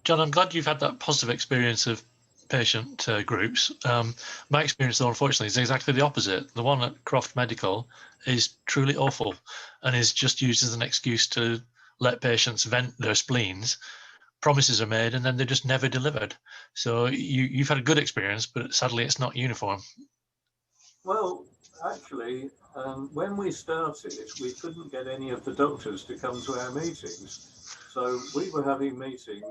John, I'm glad you've had that positive experience of patient groups. My experience, though, unfortunately, is exactly the opposite. The one at Croft Medical is truly awful and is just used as an excuse to let patients vent their spleens. Promises are made and then they're just never delivered. So you've had a good experience, but sadly it's not uniform. Well, actually, when we started, we couldn't get any of the doctors to come to our meetings. So we were having meetings,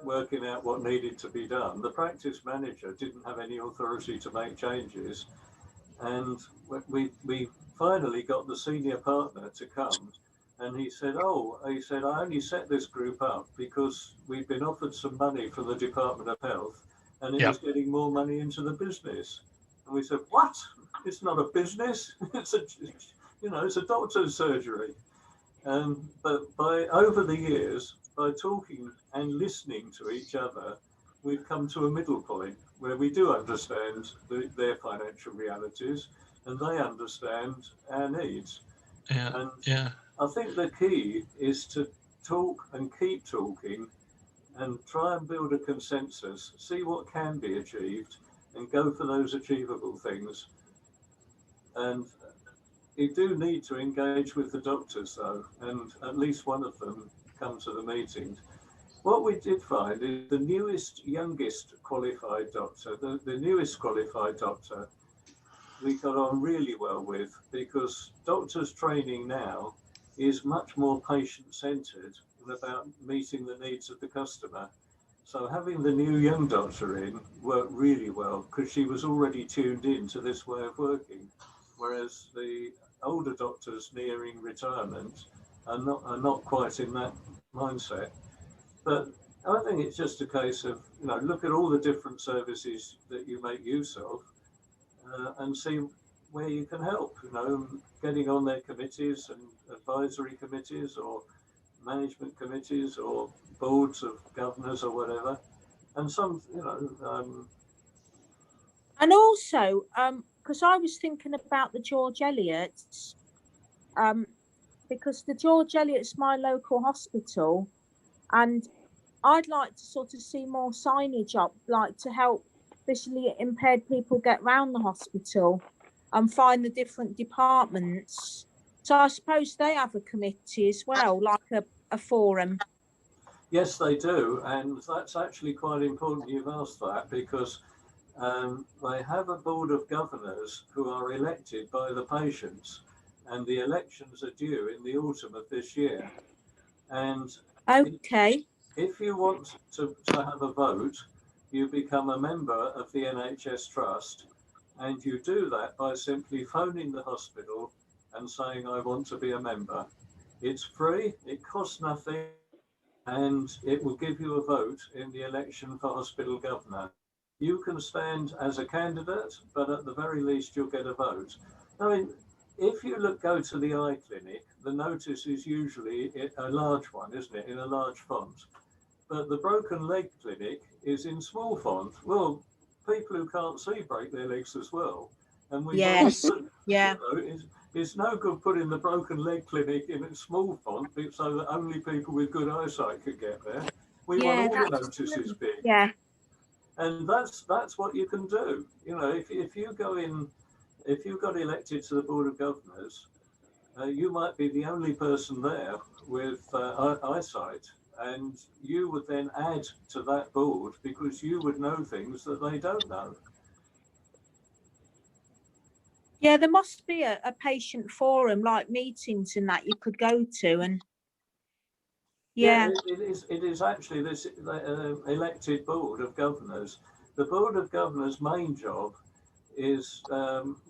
working out what needed to be done. The practice manager didn't have any authority to make changes. And we finally got the senior partner to come. And he said, I only set this group up because we've been offered some money from the Department of Health and it was getting more money into the business. And we said, what? It's not a business. It's a doctor's surgery. But over the years, by talking and listening to each other, we've come to a middle point where we do understand their financial realities and they understand our needs. I think the key is to talk and keep talking and try and build a consensus, see what can be achieved and go for those achievable things. And you do need to engage with the doctors though, and at least one of them come to the meetings. What we did find is the youngest qualified doctor, the newest qualified doctor, we got on really well with, because doctors' training now is much more patient-centered and about meeting the needs of the customer. So having the new young doctor in worked really well because she was already tuned in to this way of working, whereas the older doctors nearing retirement are not quite in that mindset. But I think it's just a case of, look at all the different services that you make use of and see where you can help, getting on their committees and advisory committees or management committees or boards of governors or whatever. And some, And also, because I was thinking about the George Eliot's, because the George Eliot's my local hospital, and I'd like to sort of see more signage up, like to help visually impaired people get round the hospital and find the different departments. So I suppose they have a committee as well, like a forum. Yes, they do. And that's actually quite important you've asked that, because they have a board of governors who are elected by the patients, and the elections are due in the autumn of this year. And if you want to have a vote, you become a member of the NHS Trust, and you do that by simply phoning the hospital and saying, I want to be a member. It's free, it costs nothing, and it will give you a vote in the election for hospital governor. You can stand as a candidate, but at the very least you'll get a vote. I mean, if you go to the eye clinic, the notice is usually a large one, isn't it, in a large font. But the broken leg clinic is in small font. Well, people who can't see break their legs as well. And we Yes, yeah. it's no good putting the broken leg clinic in a small font so that only people with good eyesight could get there. We Yeah, want all the that's notices big. Yeah, And that's what you can do. You know, if you go in, if you got elected to the Board of Governors, you might be the only person there with eyesight, and you would then add to that board because you would know things that they don't know. yeah. There must be a patient forum, like meetings and that you could go to, and yeah. It is actually this elected Board of Governors. The Board of Governors' main job is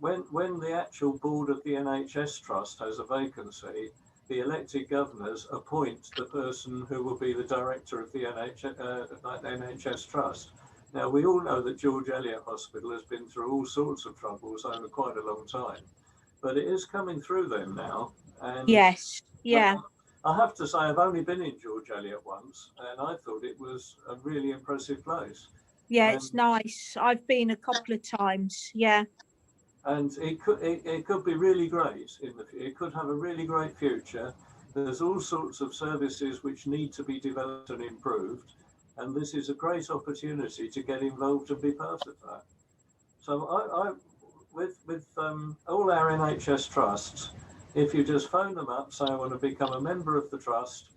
when the actual board of the NHS Trust has a vacancy, the elected governors appoint the person who will be the director of the NHS Trust. Now, we all know that George Eliot Hospital has been through all sorts of troubles over quite a long time, but it is coming through them now. And Yes, yeah. I have to say, I've only been in George Eliot once, and I thought it was a really impressive place. Yeah, it's nice. I've been a couple of times. Yeah. And it could be really great. It could have a really great future. There's all sorts of services which need to be developed and improved, and this is a great opportunity to get involved and be part of that. So with all our NHS trusts, if you just phone them up, say I want to become a member of the trust,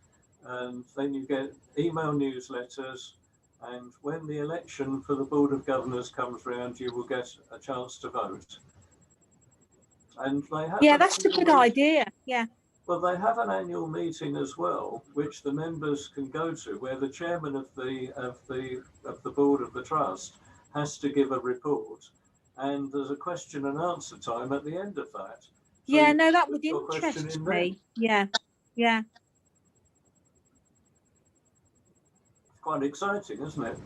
and then you get email newsletters, and when the election for the Board of Governors comes round, you will get a chance to vote. And they have That's a good idea. Yeah. Well, they have an annual meeting as well, which the members can go to, where the chairman of the board of the trust has to give a report, and there's a question and answer time at the end of that. So yeah, no, that would interest me. Yeah, yeah. Quite exciting, isn't it?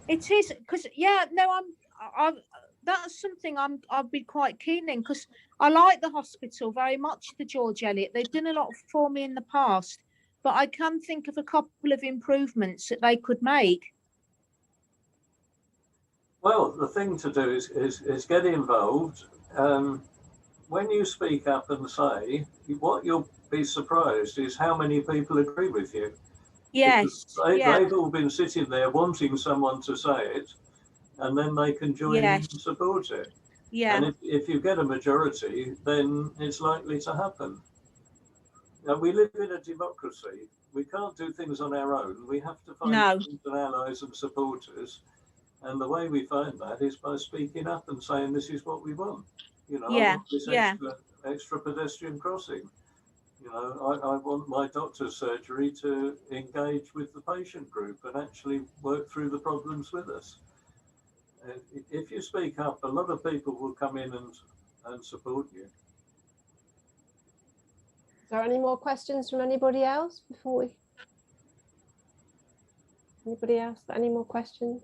It is, because I'm that's something I'll be quite keen in, because I like the hospital very much, the George Eliot. They've done a lot for me in the past, but I can think of a couple of improvements that they could make. Well, the thing to do is get involved. When you speak up and say, what you'll be surprised is how many people agree with you. Yes. They've all been sitting there wanting someone to say it, and then they can join in and support it. Yeah. And if you get a majority, then it's likely to happen. Now, we live in a democracy. We can't do things on our own. We have to find friends and allies and supporters. And the way we find that is by speaking up and saying, this is what we want. You know, I want this extra pedestrian crossing. You know, I want my doctor's surgery to engage with the patient group and actually work through the problems with us. If you speak up, a lot of people will come in and support you. Is there any more questions from anybody else before we? Anybody else got any more questions?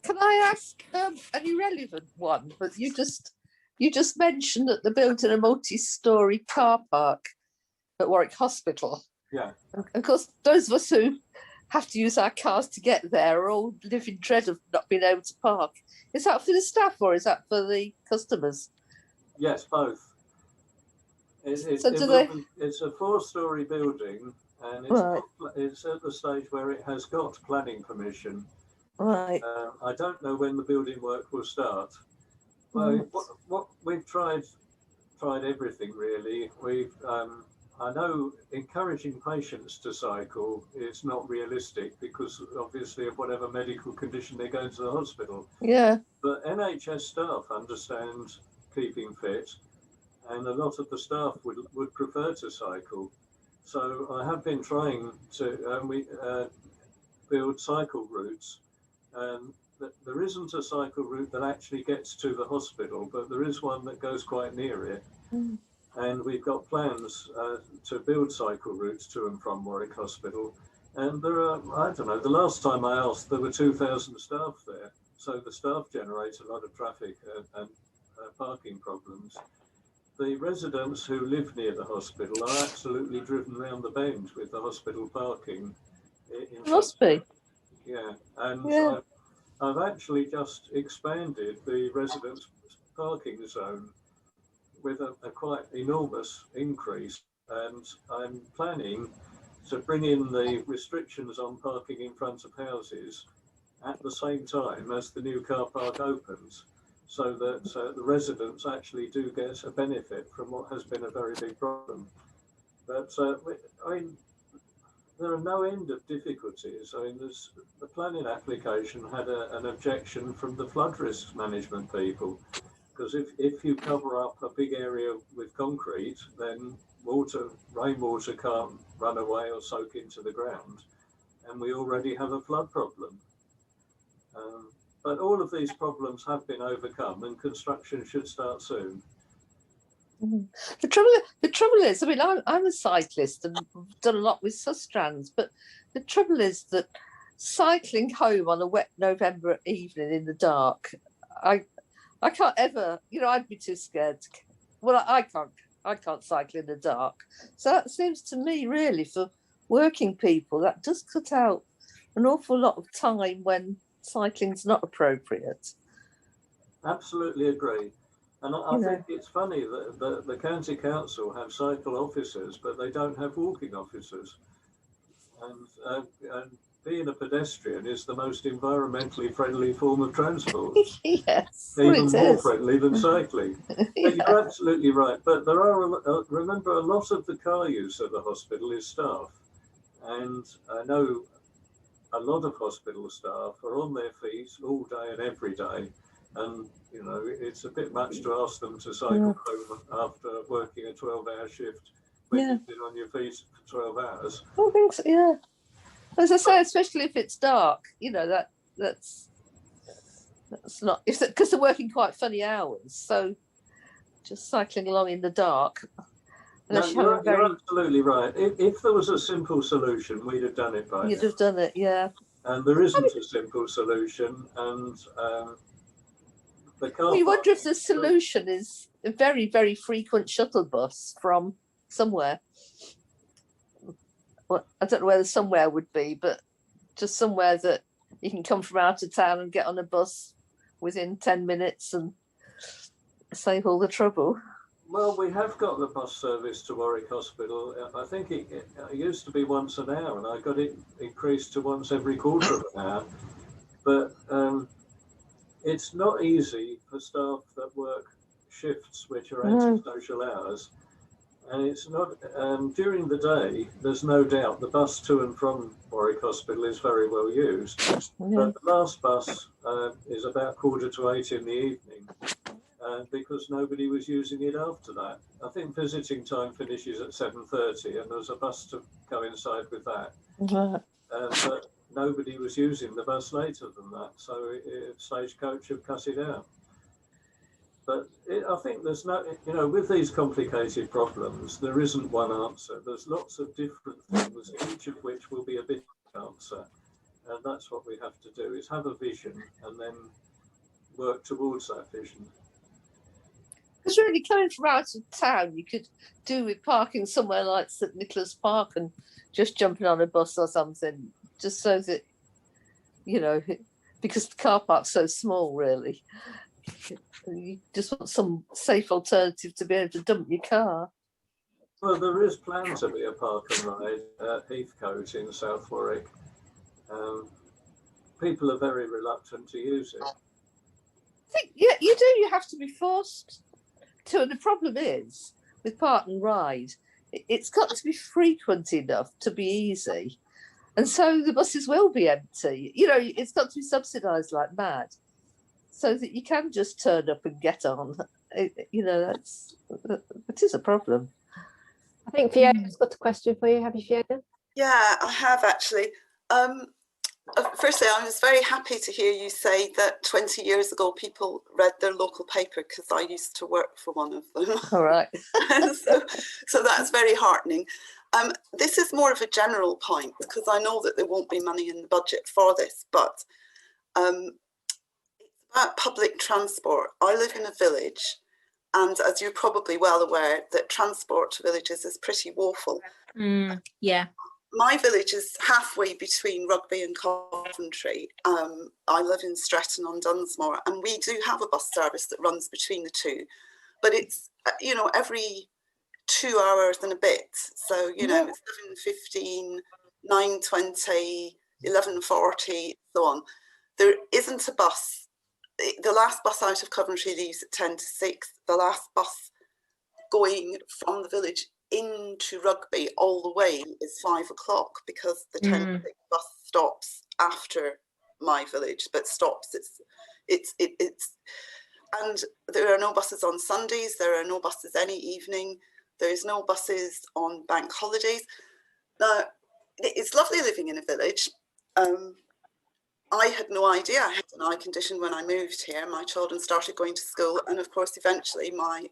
Can I ask an irrelevant one? But you just mentioned that they're building a multi-storey car park at Warwick Hospital. Yeah. And of course, those of us who have to use our cars to get there all live in dread of not being able to park. Is that for the staff or is that for the customers? Yes, both. It's a 4-storey building, and it's at the stage where it has got planning permission. Right. I don't know when the building work will start. Well, what we've tried everything really. I know encouraging patients to cycle is not realistic because obviously of whatever medical condition they go to the hospital. Yeah. But NHS staff understand keeping fit, and a lot of the staff would prefer to cycle. So I have been trying to build cycle routes. There isn't a cycle route that actually gets to the hospital, but there is one that goes quite near it. And we've got plans to build cycle routes to and from Warwick Hospital. And there are, I don't know, the last time I asked, there were 2,000 staff there. So the staff generate a lot of traffic and parking problems. The residents who live near the hospital are absolutely driven round the bend with the hospital parking. Must be. Yeah, and Yeah. I've actually just expanded the residents' parking zone with a quite enormous increase, and I'm planning to bring in the restrictions on parking in front of houses at the same time as the new car park opens, so that the residents actually do get a benefit from what has been a very big problem. But I mean, there are no end of difficulties. I mean, the planning application had an objection from the flood risk management people, because if you cover up a big area with concrete, then rainwater can't run away or soak into the ground, and we already have a flood problem. But all of these problems have been overcome, and construction should start soon. The trouble is, I mean, I'm a cyclist and done a lot with Sustrans, but the trouble is that cycling home on a wet November evening in the dark, I can't ever, you know, I'd be too scared. Well, I can't cycle in the dark. So that seems to me really for working people, that does cut out an awful lot of time when cycling's not appropriate. Absolutely agree. And I think it's funny that the county council have cycle officers, but they don't have walking officers. And being a pedestrian is the most environmentally friendly form of transport. Yes, even more friendly than cycling. Yeah. You're absolutely right. But there are, remember, a lot of the car use at the hospital is staff. And I know a lot of hospital staff are on their feet all day and every day. And, you know, it's a bit much to ask them to cycle home after working a 12-hour shift when you've been on your feet for 12 hours. I think so, yeah. As I say, especially if it's dark, you know, that's not, because they're working quite funny hours. So just cycling along in the dark. No, you're absolutely right. If there was a simple solution, we'd have done it by now. You'd have done it, yeah. And there isn't a simple solution. And the car. Well, you wonder if the solution is a very, very frequent shuttle bus from somewhere. Well, I don't know where the somewhere would be, but just somewhere that you can come from out of town and get on a bus within 10 minutes and save all the trouble. Well, we have got the bus service to Warwick Hospital. I think it used to be once an hour, and I got it increased to once every quarter of an hour. But it's not easy for staff that work shifts which are anti-social hours. And it's not, during the day, there's no doubt the bus to and from Warwick Hospital is very well used. But the last bus is about 7:45 in the evening because nobody was using it after that. I think visiting time finishes at 7:30 and there's a bus to coincide with that. But nobody was using the bus later than that, so Stagecoach have cut it out. But I think there's no, you know, with these complicated problems, there isn't one answer. There's lots of different things, each of which will be a bit answer. And that's what we have to do, is have a vision and then work towards that vision. Because really coming from out of town, you could do with parking somewhere like St Nicholas Park and just jumping on a bus or something, just so that, you know, because the car park's so small, really. You just want some safe alternative to be able to dump your car. Well, there is planned to be a park and ride at Heathcote in South Warwick. People are very reluctant to use it. I think, yeah, you do. You have to be forced to. And the problem is, with park and ride, it's got to be frequent enough to be easy. And so the buses will be empty. You know, it's got to be subsidised like mad, so that you can just turn up and get on. You know, it is a problem. I think Fiona's got a question for you. Have you, Fiona? Yeah, I have actually. Firstly, I was very happy to hear you say that 20 years ago people read their local paper, because I used to work for one of them. All right. so that's very heartening. This is more of a general point, because I know that there won't be money in the budget for this, but it's about public transport. I live in a village, and as you're probably well aware, that transport to villages is pretty woeful. Yeah. my village is halfway between Rugby and Coventry. I live in Stretton on Dunsmore, and we do have a bus service that runs between the two, but it's, you know, every 2 hours and a bit. So, you know, it's 7:15, 9:20, 11:40, so on. There isn't a bus. The last bus out of Coventry leaves at 10 to 6. The last bus going from the village into Rugby all the way is 5 o'clock, because the 10 to 6 bus stops after my village, but stops. It's and there are no buses on Sundays. There are no buses any evening. There's no buses on bank holidays. Now, it's lovely living in a village. I had no idea I had an eye condition when I moved here. My children started going to school, and of course, eventually my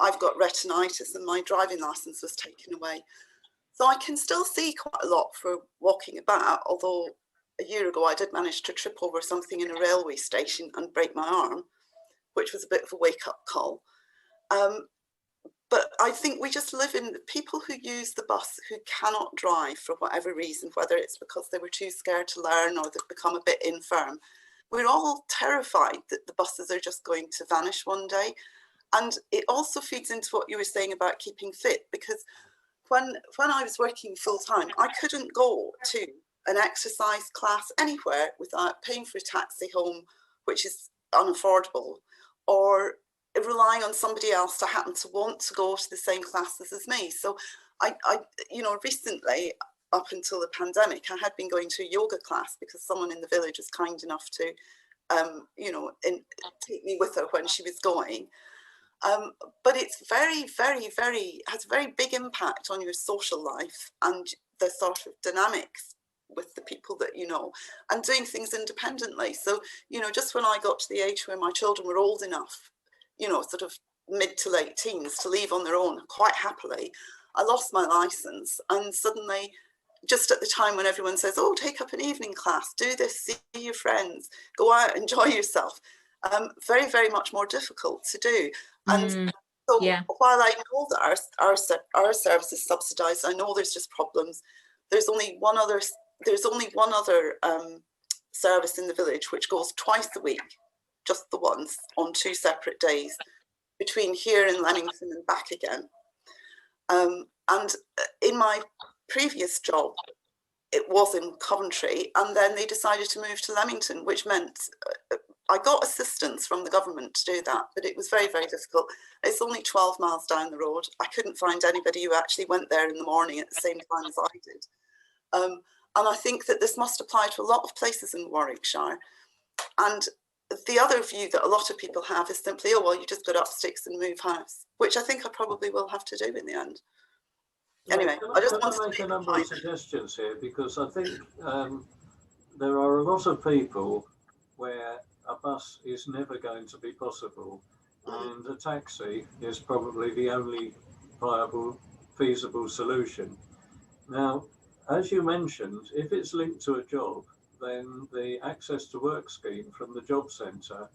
I've got retinitis, and my driving license was taken away. So I can still see quite a lot for walking about, although a year ago I did manage to trip over something in a railway station and break my arm, which was a bit of a wake-up call. But I think we just live in, people who use the bus who cannot drive for whatever reason, whether it's because they were too scared to learn or they've become a bit infirm. We're all terrified that the buses are just going to vanish one day. And it also feeds into what you were saying about keeping fit, because when I was working full time, I couldn't go to an exercise class anywhere without paying for a taxi home, which is unaffordable, or relying on somebody else to happen to want to go to the same classes as me. So I you know, recently, up until the pandemic, I had been going to a yoga class because someone in the village was kind enough to, you know, take me with her when she was going. But it's very, very, has a very big impact on your social life and the sort of dynamics with the people that you know, and doing things independently. So, you know, just when I got to the age where my children were old enough, you know, sort of mid to late teens, to leave on their own quite happily, I lost my license, and suddenly, just at the time when everyone says, oh, take up an evening class, do this, see your friends, go out, enjoy yourself, very, very much more difficult to do. And so while I know that our service is subsidised, I know there's just problems. There's only one other service in the village which goes twice a week, just the once, on 2 separate days, between here and Leamington and back again. And in my previous job, it was in Coventry, and then they decided to move to Leamington, which meant I got assistance from the government to do that, but it was very, very difficult. It's only 12 miles down the road. I couldn't find anybody who actually went there in the morning at the same time as I did. And I think that this must apply to a lot of places in Warwickshire. And the other view that a lot of people have is simply, oh, well, you just got up sticks and move house, which I think I probably will have to do in the end. Anyway, I just want to make a number of suggestions here, because I think there are a lot of people where a bus is never going to be possible, and a taxi is probably the only viable, feasible solution. Now, as you mentioned, if it's linked to a job, then the access to work scheme from the job centre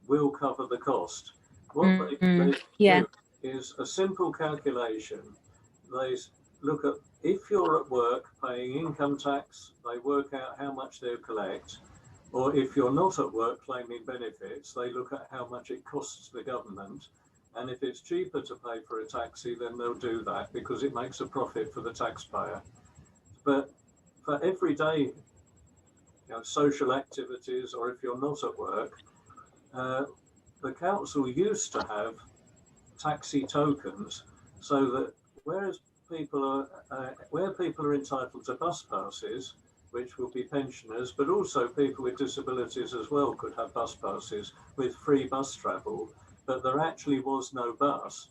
will cover the cost. What they do is a simple calculation. They look at, if you're at work paying income tax, they work out how much they'll collect. Or if you're not at work claiming benefits, they look at how much it costs the government. And if it's cheaper to pay for a taxi, then they'll do that because it makes a profit for the taxpayer. But for everyday social activities, or if you're not at work, the council used to have taxi tokens, so that where people are entitled to bus passes, which will be pensioners, but also people with disabilities as well could have bus passes with free bus travel, but there actually was no bus.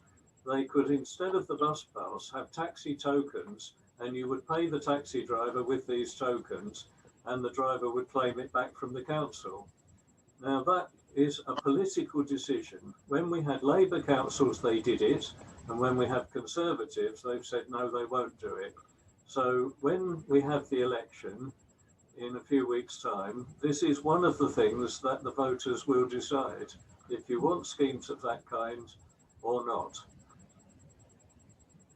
They could, instead of the bus pass, have taxi tokens, and you would pay the taxi driver with these tokens, and the driver would claim it back from the council. Now that is a political decision. When we had Labour councils, they did it, and when we have Conservatives, they've said no, they won't do it. So when we have the election in a few weeks' time, this is one of the things that the voters will decide, if you want schemes of that kind or not.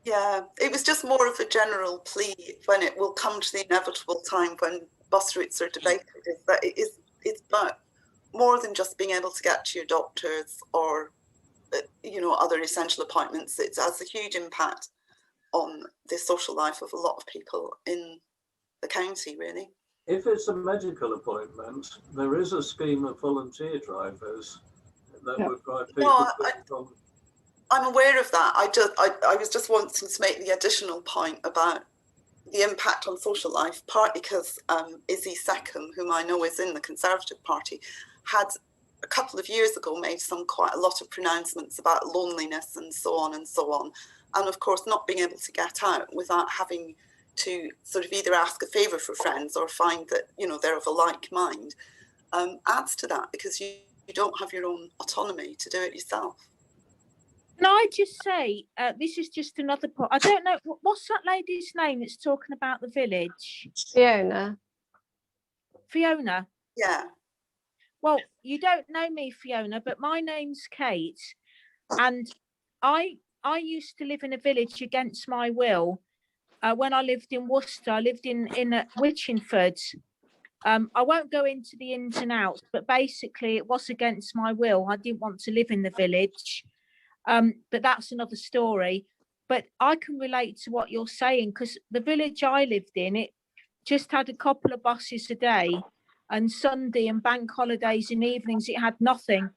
Yeah, it was just more of a general plea when it will come to the inevitable time when bus routes are debated, is that it's about more than just being able to get to your doctors or other essential appointments. It has a huge impact on the social life of a lot of people in the county, really. If it's a medical appointment, there is a scheme of volunteer drivers that would drive people from. I'm aware of that. I was just wanting to make the additional point about the impact on social life, partly because Izzy Seckham, whom I know is in the Conservative Party, had a couple of years ago made quite a lot of pronouncements about loneliness and so on and so on. And of course, not being able to get out without having to sort of either ask a favour for friends or find that, they're of a like mind, adds to that, because you don't have your own autonomy to do it yourself. Can I just say, this is just another point. I don't know, what's that lady's name that's talking about the village? Fiona. Fiona? Yeah. Well, you don't know me, Fiona, but my name's Kate. And I used to live in a village against my will. When I lived in Worcester, I lived in Witchingford. I won't go into the ins and outs, but basically it was against my will. I didn't want to live in the village. But that's another story. But I can relate to what you're saying, because the village I lived in, it just had a couple of buses a day, and Sunday and bank holidays and evenings, it had nothing.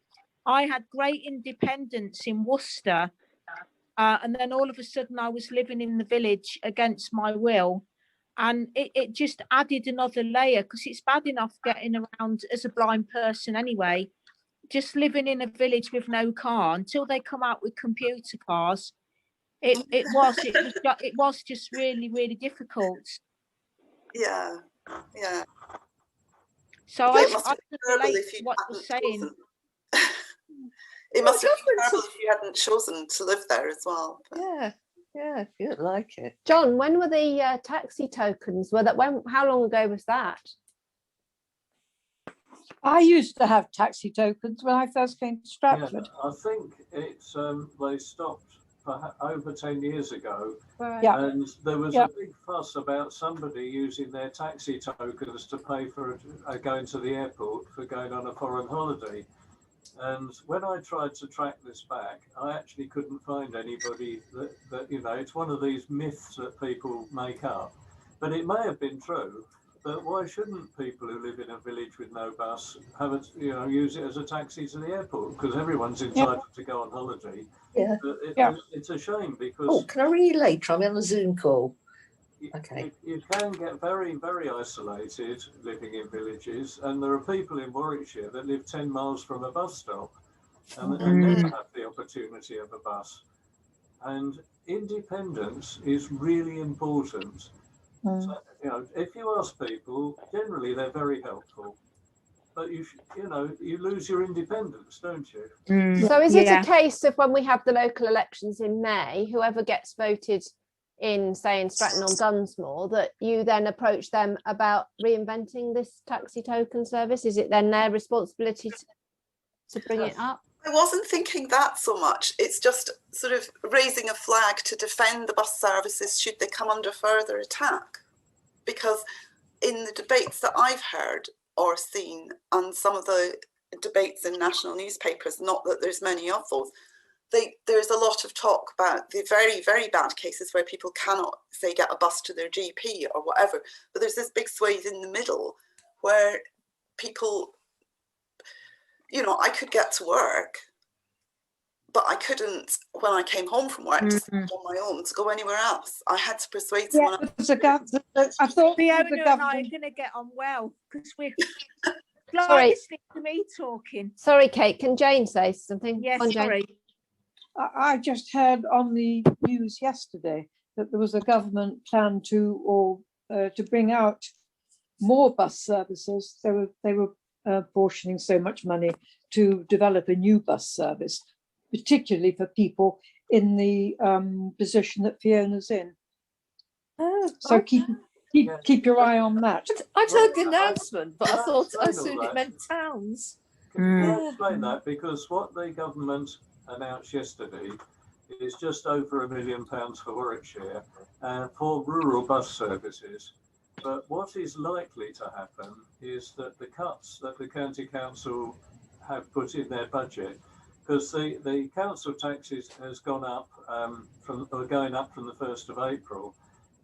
I had great independence in Worcester. And then all of a sudden I was living in the village against my will. And it just added another layer, because it's bad enough getting around as a blind person anyway. Just living in a village with no car until they come out with computer cars. It was just really, really difficult. Yeah. So I can relate to what you're saying. It must have been terrible if you hadn't chosen to live there as well. But. Yeah, if you don't like it. John, when were the taxi tokens? How long ago was that? I used to have taxi tokens when I first came to Stratford. Yeah, I think it's they stopped over 10 years ago. Right. Yeah. And there was a big fuss about somebody using their taxi tokens to pay for going to the airport for going on a foreign holiday. And when I tried to track this back, I actually couldn't find anybody that it's one of these myths that people make up. But it may have been true. But why shouldn't people who live in a village with no bus have use it as a taxi to the airport? Because everyone's entitled to go on holiday. Yeah. It's a shame because. Oh, can I ring you later? I'm on a Zoom call. Okay. You can get very, very isolated living in villages, and there are people in Warwickshire that live 10 miles from a bus stop and never have the opportunity of a bus. And independence is really important. So, if you ask people, generally they're very helpful, but you lose your independence, don't you? So is it a case of when we have the local elections in May, whoever gets voted in, say, in Stratton-on-Dunsmore, that you then approach them about reinventing this taxi token service? Is it then their responsibility to bring it up? I wasn't thinking that so much. It's just sort of raising a flag to defend the bus services should they come under further attack. Because in the debates that I've heard or seen, and some of the debates in national newspapers, not that there's many of those, there's a lot of talk about the very, very bad cases where people cannot, say, get a bus to their GP or whatever. But there's this big swathe in the middle where people, I could get to work, but I couldn't, when I came home from work, to stand on my own to go anywhere else. I had to persuade someone else. I thought Fiona and I are going to get on well, because we're listening to me talking. Sorry, Kate, can Jane say something? Yes, Jane. I just heard on the news yesterday that there was a government plan to bring out more bus services. They were portioning so much money to develop a new bus service, particularly for people in the position that Fiona's in. So keep your eye on that. I'd heard the announcement, but I thought I assumed it meant towns. Can you explain that? Because what the government announced yesterday is just over £1 million for Warwickshire for rural bus services. But what is likely to happen is that the cuts that the county council have put in their budget, because the council taxes has gone up going up from the 1st of April,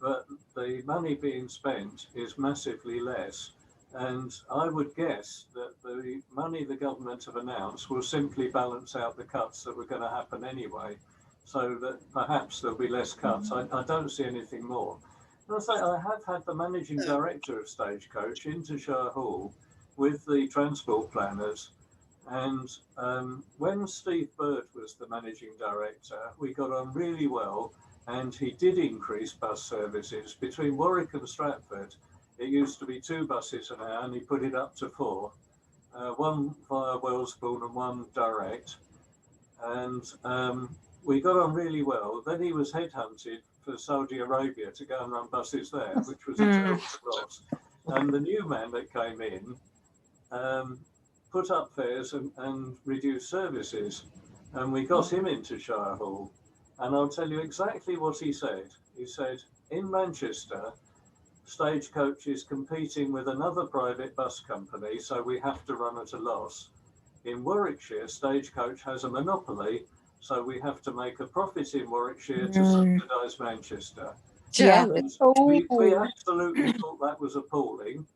but the money being spent is massively less. And I would guess that the money the government have announced will simply balance out the cuts that were going to happen anyway, so that perhaps there'll be less cuts. I don't see anything more. And I say I have had the managing director of Stagecoach into Shire Hall with the transport planners. And when Steve Bird was the managing director, we got on really well, and he did increase bus services between Warwick and Stratford. It used to be 2 buses an hour, and he put it up to 4, one via Wellesbourne and one direct. And we got on really well. Then he was headhunted for Saudi Arabia to go and run buses there, which was a terrible loss. And the new man that came in put up fares and reduced services. And we got him into Shire Hall. And I'll tell you exactly what he said. He said, in Manchester, Stagecoach is competing with another private bus company, so we have to run at a loss. In Warwickshire, Stagecoach has a monopoly, so we have to make a profit in Warwickshire to subsidise Manchester. Yeah. We absolutely thought that was appalling.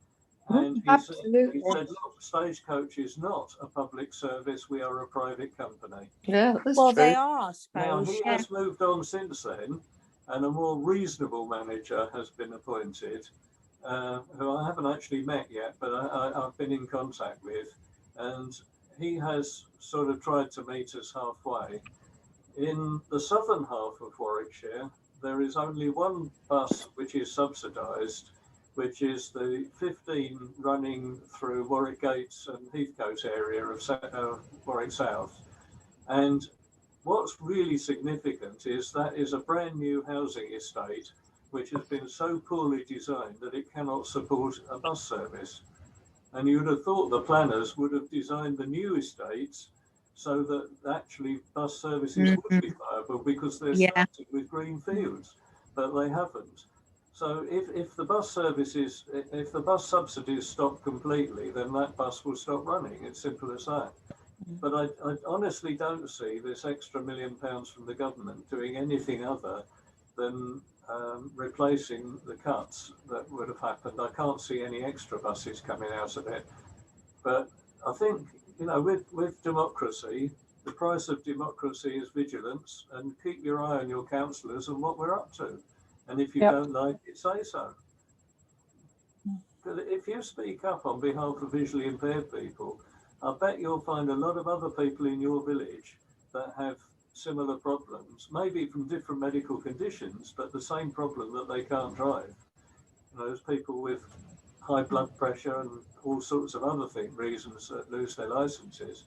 And he said, look, Stagecoach is not a public service, we are a private company. Yeah, that's Well, true. they are, I Now, suppose. he Yeah. has moved on since then, and a more reasonable manager has been appointed, who I haven't actually met yet, but I've been in contact with, and he has sort of tried to meet us halfway. In the southern half of Warwickshire, there is only one bus which is subsidised, which is the 15 running through Warwick Gates and Heathcote area of Warwick South. And what's really significant is that is a brand new housing estate which has been so poorly designed that it cannot support a bus service. And you would have thought the planners would have designed the new estates so that actually bus services would be viable, because they're starting with green fields, but they haven't. So if the bus services, if the bus subsidies stop completely, then that bus will stop running. It's simple as that. But I honestly don't see this extra £1 million from the government doing anything other than replacing the cuts that would have happened. I can't see any extra buses coming out of it. But I think, you know, with democracy, the price of democracy is vigilance, and keep your eye on your councillors and what we're up to. And if you don't like it, say so. But if you speak up on behalf of visually impaired people, I bet you'll find a lot of other people in your village that have similar problems, maybe from different medical conditions, but the same problem that they can't drive. You know, there's people with high blood pressure and all sorts of other reasons that lose their licenses.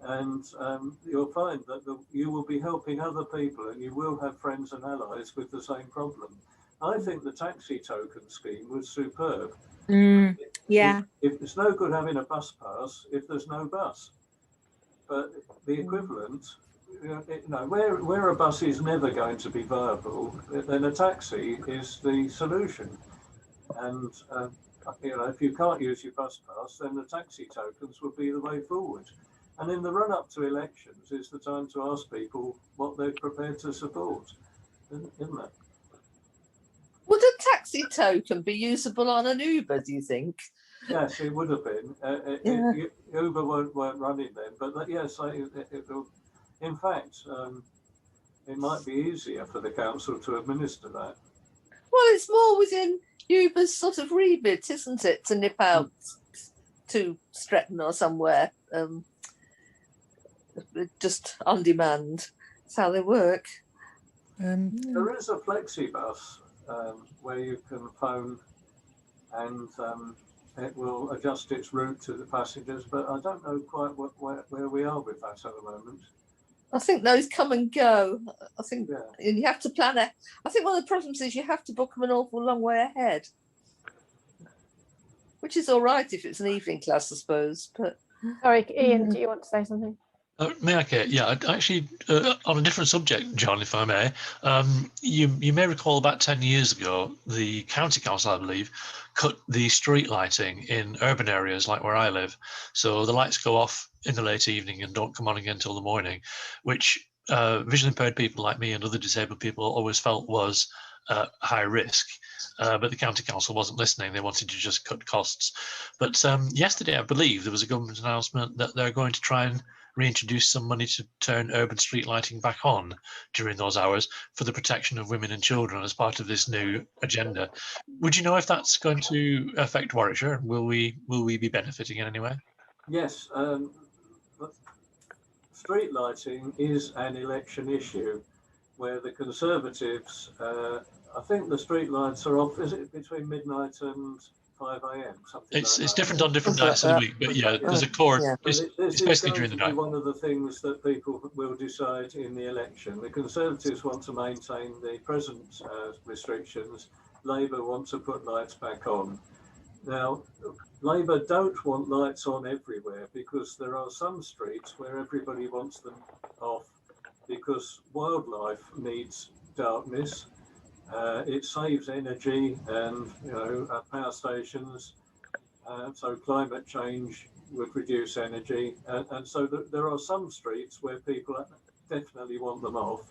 And you'll find that you will be helping other people, and you will have friends and allies with the same problem. I think the taxi token scheme was superb. Yeah. If it's no good having a bus pass if there's no bus, but the equivalent, you know, where a bus is never going to be viable, then a taxi is the solution. And you know, if you can't use your bus pass, then the taxi tokens will be the way forward. And in the run-up to elections is the time to ask people what they're prepared to support, isn't it? Would a taxi token be usable on an Uber, do you think? Yes, it would have been. Uber weren't running then, but yes, it will. In fact, it might be easier for the council to administer that. Well, it's more within Uber's sort of remit, isn't it, to nip out to Stretton or somewhere, just on demand. That's how they work. There is a flexi-bus where you can phone and it will adjust its route to the passengers, but I don't know quite where we are with that at the moment. I think those come and go. I think and you have to plan it. I think one of the problems is you have to book them an awful long way ahead, which is all right if it's an evening class, I suppose. But sorry, Ian, do you want to say something? May I, Kate? Yeah, actually, on a different subject, John, if I may. You may recall about 10 years ago, the county council, I believe, cut the street lighting in urban areas like where I live. So the lights go off in the late evening and don't come on again until the morning, which visually impaired people like me and other disabled people always felt was high risk. But the county council wasn't listening. They wanted to just cut costs. But yesterday, I believe, there was a government announcement that they're going to try and reintroduce some money to turn urban street lighting back on during those hours for the protection of women and children as part of this new agenda. Would you know if that's going to affect Warwickshire? And will we be benefiting in any way? Yes, street lighting is an election issue where the Conservatives, I think the street lights are off, is it between midnight and 5 a.m. It's different on different nights of the week, but yeah, there's a core. Yeah. It's basically during the night. One of the things that people will decide in the election. The Conservatives want to maintain the present restrictions. Labour want to put lights back on. Now, Labour don't want lights on everywhere because there are some streets where everybody wants them off because wildlife needs darkness. It saves energy and, power stations. So climate change would reduce energy. And so there are some streets where people definitely want them off.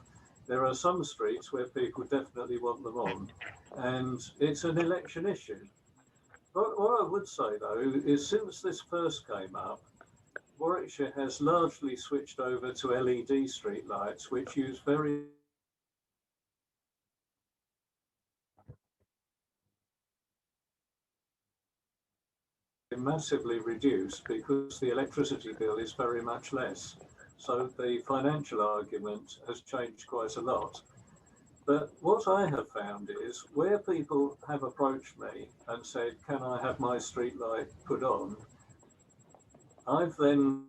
There are some streets where people definitely want them on. And it's an election issue. But what I would say, though, is since this first came up, Warwickshire has largely switched over to LED street lights, which use very massively reduced because the electricity bill is very much less. So the financial argument has changed quite a lot. But what I have found is where people have approached me and said, can I have my street light put on? I've then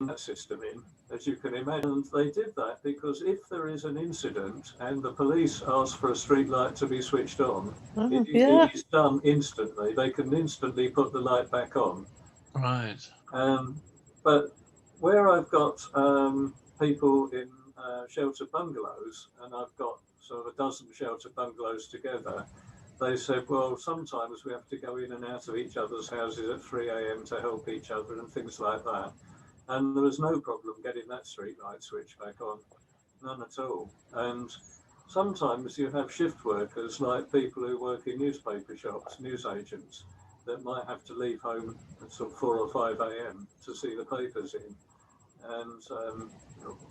that system in, as you can imagine. They did that because if there is an incident and the police ask for a street light to be switched on, it is done instantly. They can instantly put the light back on. Right. But where I've got people in shelter bungalows, and I've got sort of a dozen shelter bungalows together, they said, well, sometimes we have to go in and out of each other's houses at 3 a.m. to help each other and things like that. And there was no problem getting that street light switch back on, none at all. And sometimes you have shift workers like people who work in newspaper shops, news agents, that might have to leave home at sort of 4 or 5 a.m. to see the papers in. And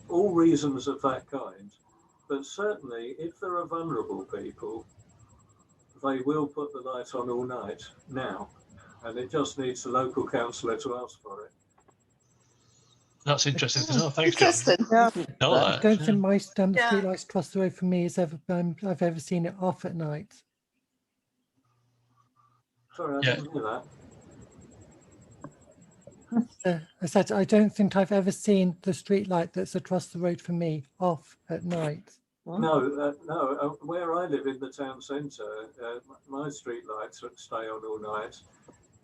all reasons of that kind. But certainly, if there are vulnerable people, they will put the light on all night now. And it just needs the local councillor to ask for it. That's interesting to know. Thanks, John. I don't think my street lights across the road from me has ever I've ever seen it off at night. Sorry, I didn't hear that. I said I don't think I've ever seen the street light that's across the road from me off at night. No, no. Where I live in the town centre, my street lights stay on all night.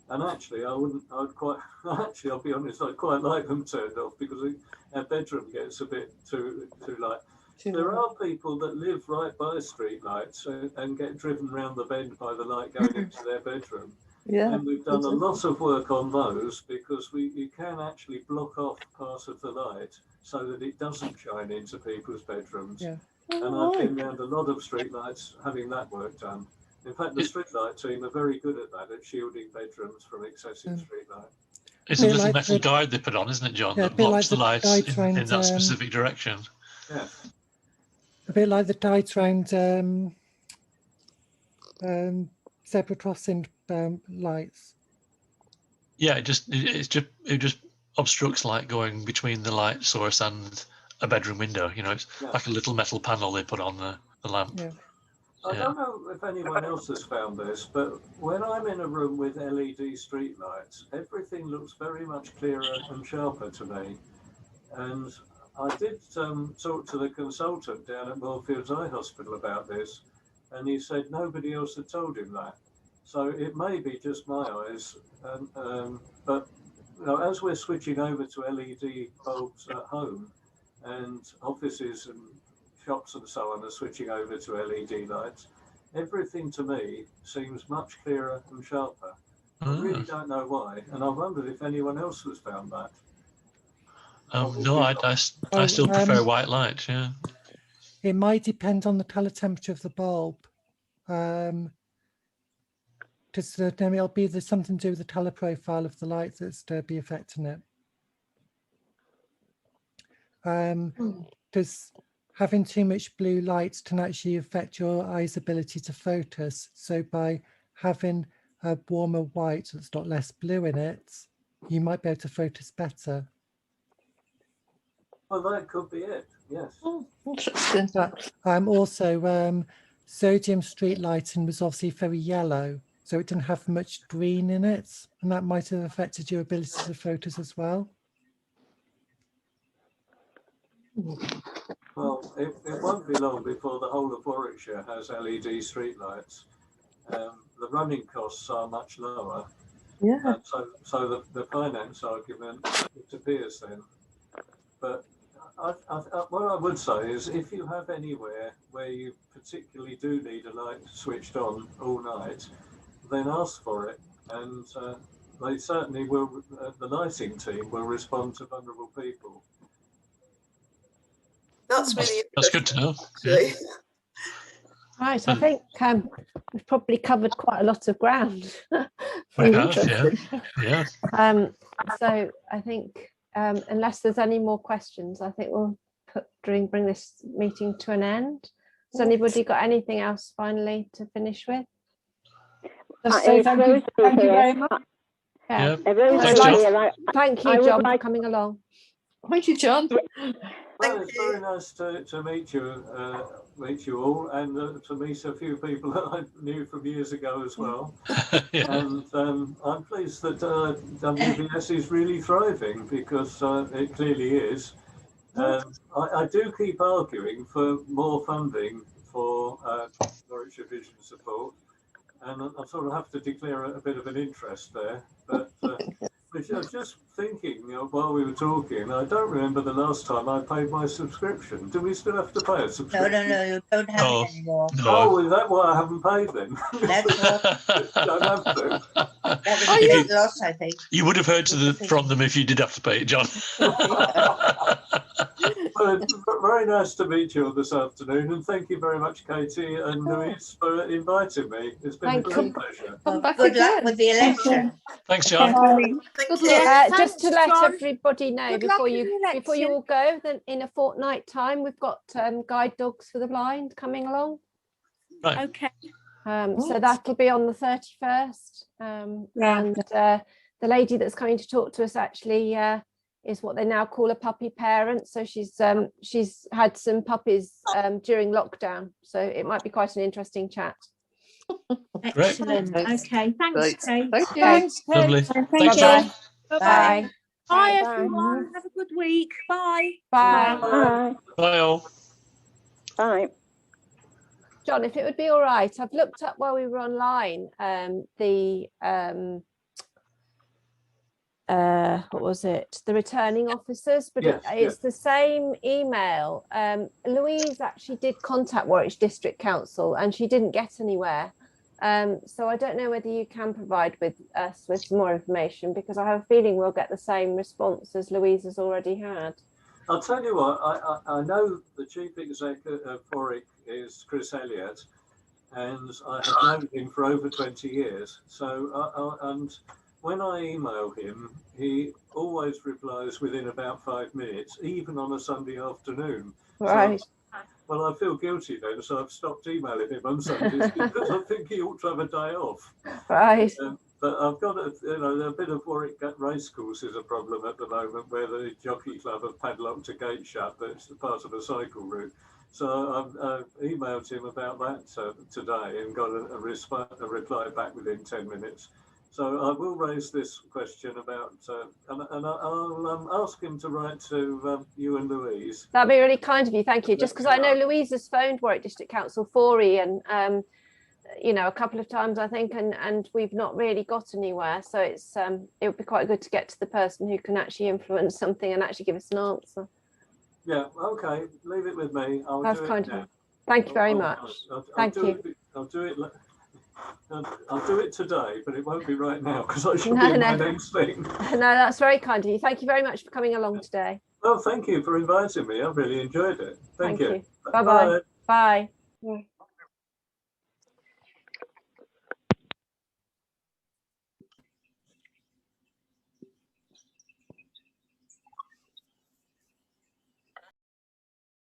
And actually, I'll be honest, I'd quite like them turned off because our bedroom gets a bit too light. There are people that live right by street lights and get driven round the bend by the light going into their bedroom. Yeah. And we've done a lot of work on those because you can actually block off part of the light so that it doesn't shine into people's bedrooms. Yeah. And I've been around a lot of street lights having that work done. In fact, the streetlight team are very good at that, at shielding bedrooms from excessive street light. It's a little metal guide they put on, isn't it, John, that blocks the lights in that specific direction. Yeah. A bit like the guides around zebra crossing lights. Yeah, it just obstructs light going between the light source and a bedroom window. You know, it's like a little metal panel they put on the lamp. Yeah. I Yeah. don't know if anyone else has found this, but when I'm in a room with LED streetlights, everything looks very much clearer and sharper to me. And I did talk to the consultant down at Moorfields Eye Hospital about this, and he said nobody else had told him that. So it may be just my eyes, but you know, as we're switching over to LED bulbs at home, and offices and shops and so on are switching over to LED lights, everything to me seems much clearer and sharper. I really don't know why, and I wondered if anyone else has found that. No, I still prefer white light. Yeah. It might depend on the color temperature of the bulb. Just then it'll be there's something to do with the color profile of the light that's to be affecting it. Because having too much blue light can actually affect your eye's ability to focus. So by having a warmer white that's got less blue in it, you might be able to focus better. Well, that could be it. Yes. Interesting. Also, sodium street lighting was obviously very yellow, so it didn't have much green in it, and that might have affected your ability to focus as well. Well, it won't be long before the whole of Warwickshire has LED streetlights. The running costs are much lower. Yeah. So the finance argument disappears then. But what I would say is, if you have anywhere where you particularly do need a light switched on all night, then ask for it, and they certainly will. The lighting team will respond to vulnerable people. That's really That's good to know. interesting. Right, I think we've probably covered quite a lot of ground. We have, yeah. So I think unless there's any more questions, I think we'll bring this meeting to an end. Has anybody got anything else finally to finish with? Just say thank you very much. Yeah. Thanks, John. Thank you, John, for coming along. Thank you, John. Well, it's very nice to meet you all, and to meet a few people that I knew from years ago as well. And I'm pleased that WBS is really thriving, because it clearly is. I do keep arguing for more funding for Warwickshire Vision Support, and I sort of have to declare a bit of an interest there. But I was just thinking while we were talking, I don't remember the last time I paid my subscription. Do we still have to pay a subscription? No, you don't have it anymore. Oh, is that why I haven't paid then? That's what. Don't have to. That was a loss, I think. You would have heard from them if you did have to pay it, John. Well, very nice to meet you all this afternoon, and thank you very much, Katie and Louise, for inviting me. It's been a great pleasure. Good luck with the election. Thanks, John. Just to let everybody know Good luck before in the you all go, then in a fortnight time we've got guide dogs for the blind coming along. Right. Okay. So that'll be on the 31st. And the lady that's coming to talk to us actually is what they now call a puppy parent. So she's had some puppies during lockdown. So it might be quite an interesting chat. Excellent. Okay. Thanks, Kate. Thank you. Thanks, Kate. Lovely. Thank Thanks, you. John. Bye. Bye, everyone. Have a good week. Bye. Bye. Bye all. Bye. John, if it would be all right, I've looked up while we were online what was it? The returning officers, but it's the same email. Louise actually did contact Warwick District Council and she didn't get anywhere. So I don't know whether you can provide us with some more information, because I have a feeling we'll get the same response as Louise has already had. I'll tell you what, I know the chief executive of Warwick is Chris Elliott, and I have known him for over 20 years. So, and when I email him, he always replies within about 5 minutes, even on a Sunday afternoon. Right. So, well, I feel guilty then, so I've stopped emailing him on Sundays because I think he ought to have a day off. Right. But I've got a bit of Warwick Racecourse is a problem at the moment, where the jockey club have padlocked a gate shut that's part of a cycle route. So I've emailed him about that today and got a reply back within 10 minutes. So I will raise this question about, and I'll ask him to write to you and Louise. That'd be really kind of you, thank you. Just because I know Louise has phoned Warwick District Council for Ian, you know, a couple of times I think, and we've not really got anywhere. So it's it would be quite good to get to the person who can actually influence something and actually give us an answer. Yeah, okay, leave it with me. That's kind of you. Thank you very much. Thank you. I'll do it. I'll do it today, but it won't be right now because I should be in my next thing. No, that's very kind of you. Thank you very much for coming along today. Well, thank you for inviting me. I've really enjoyed it. Thank you. Bye-bye. Bye. Bye.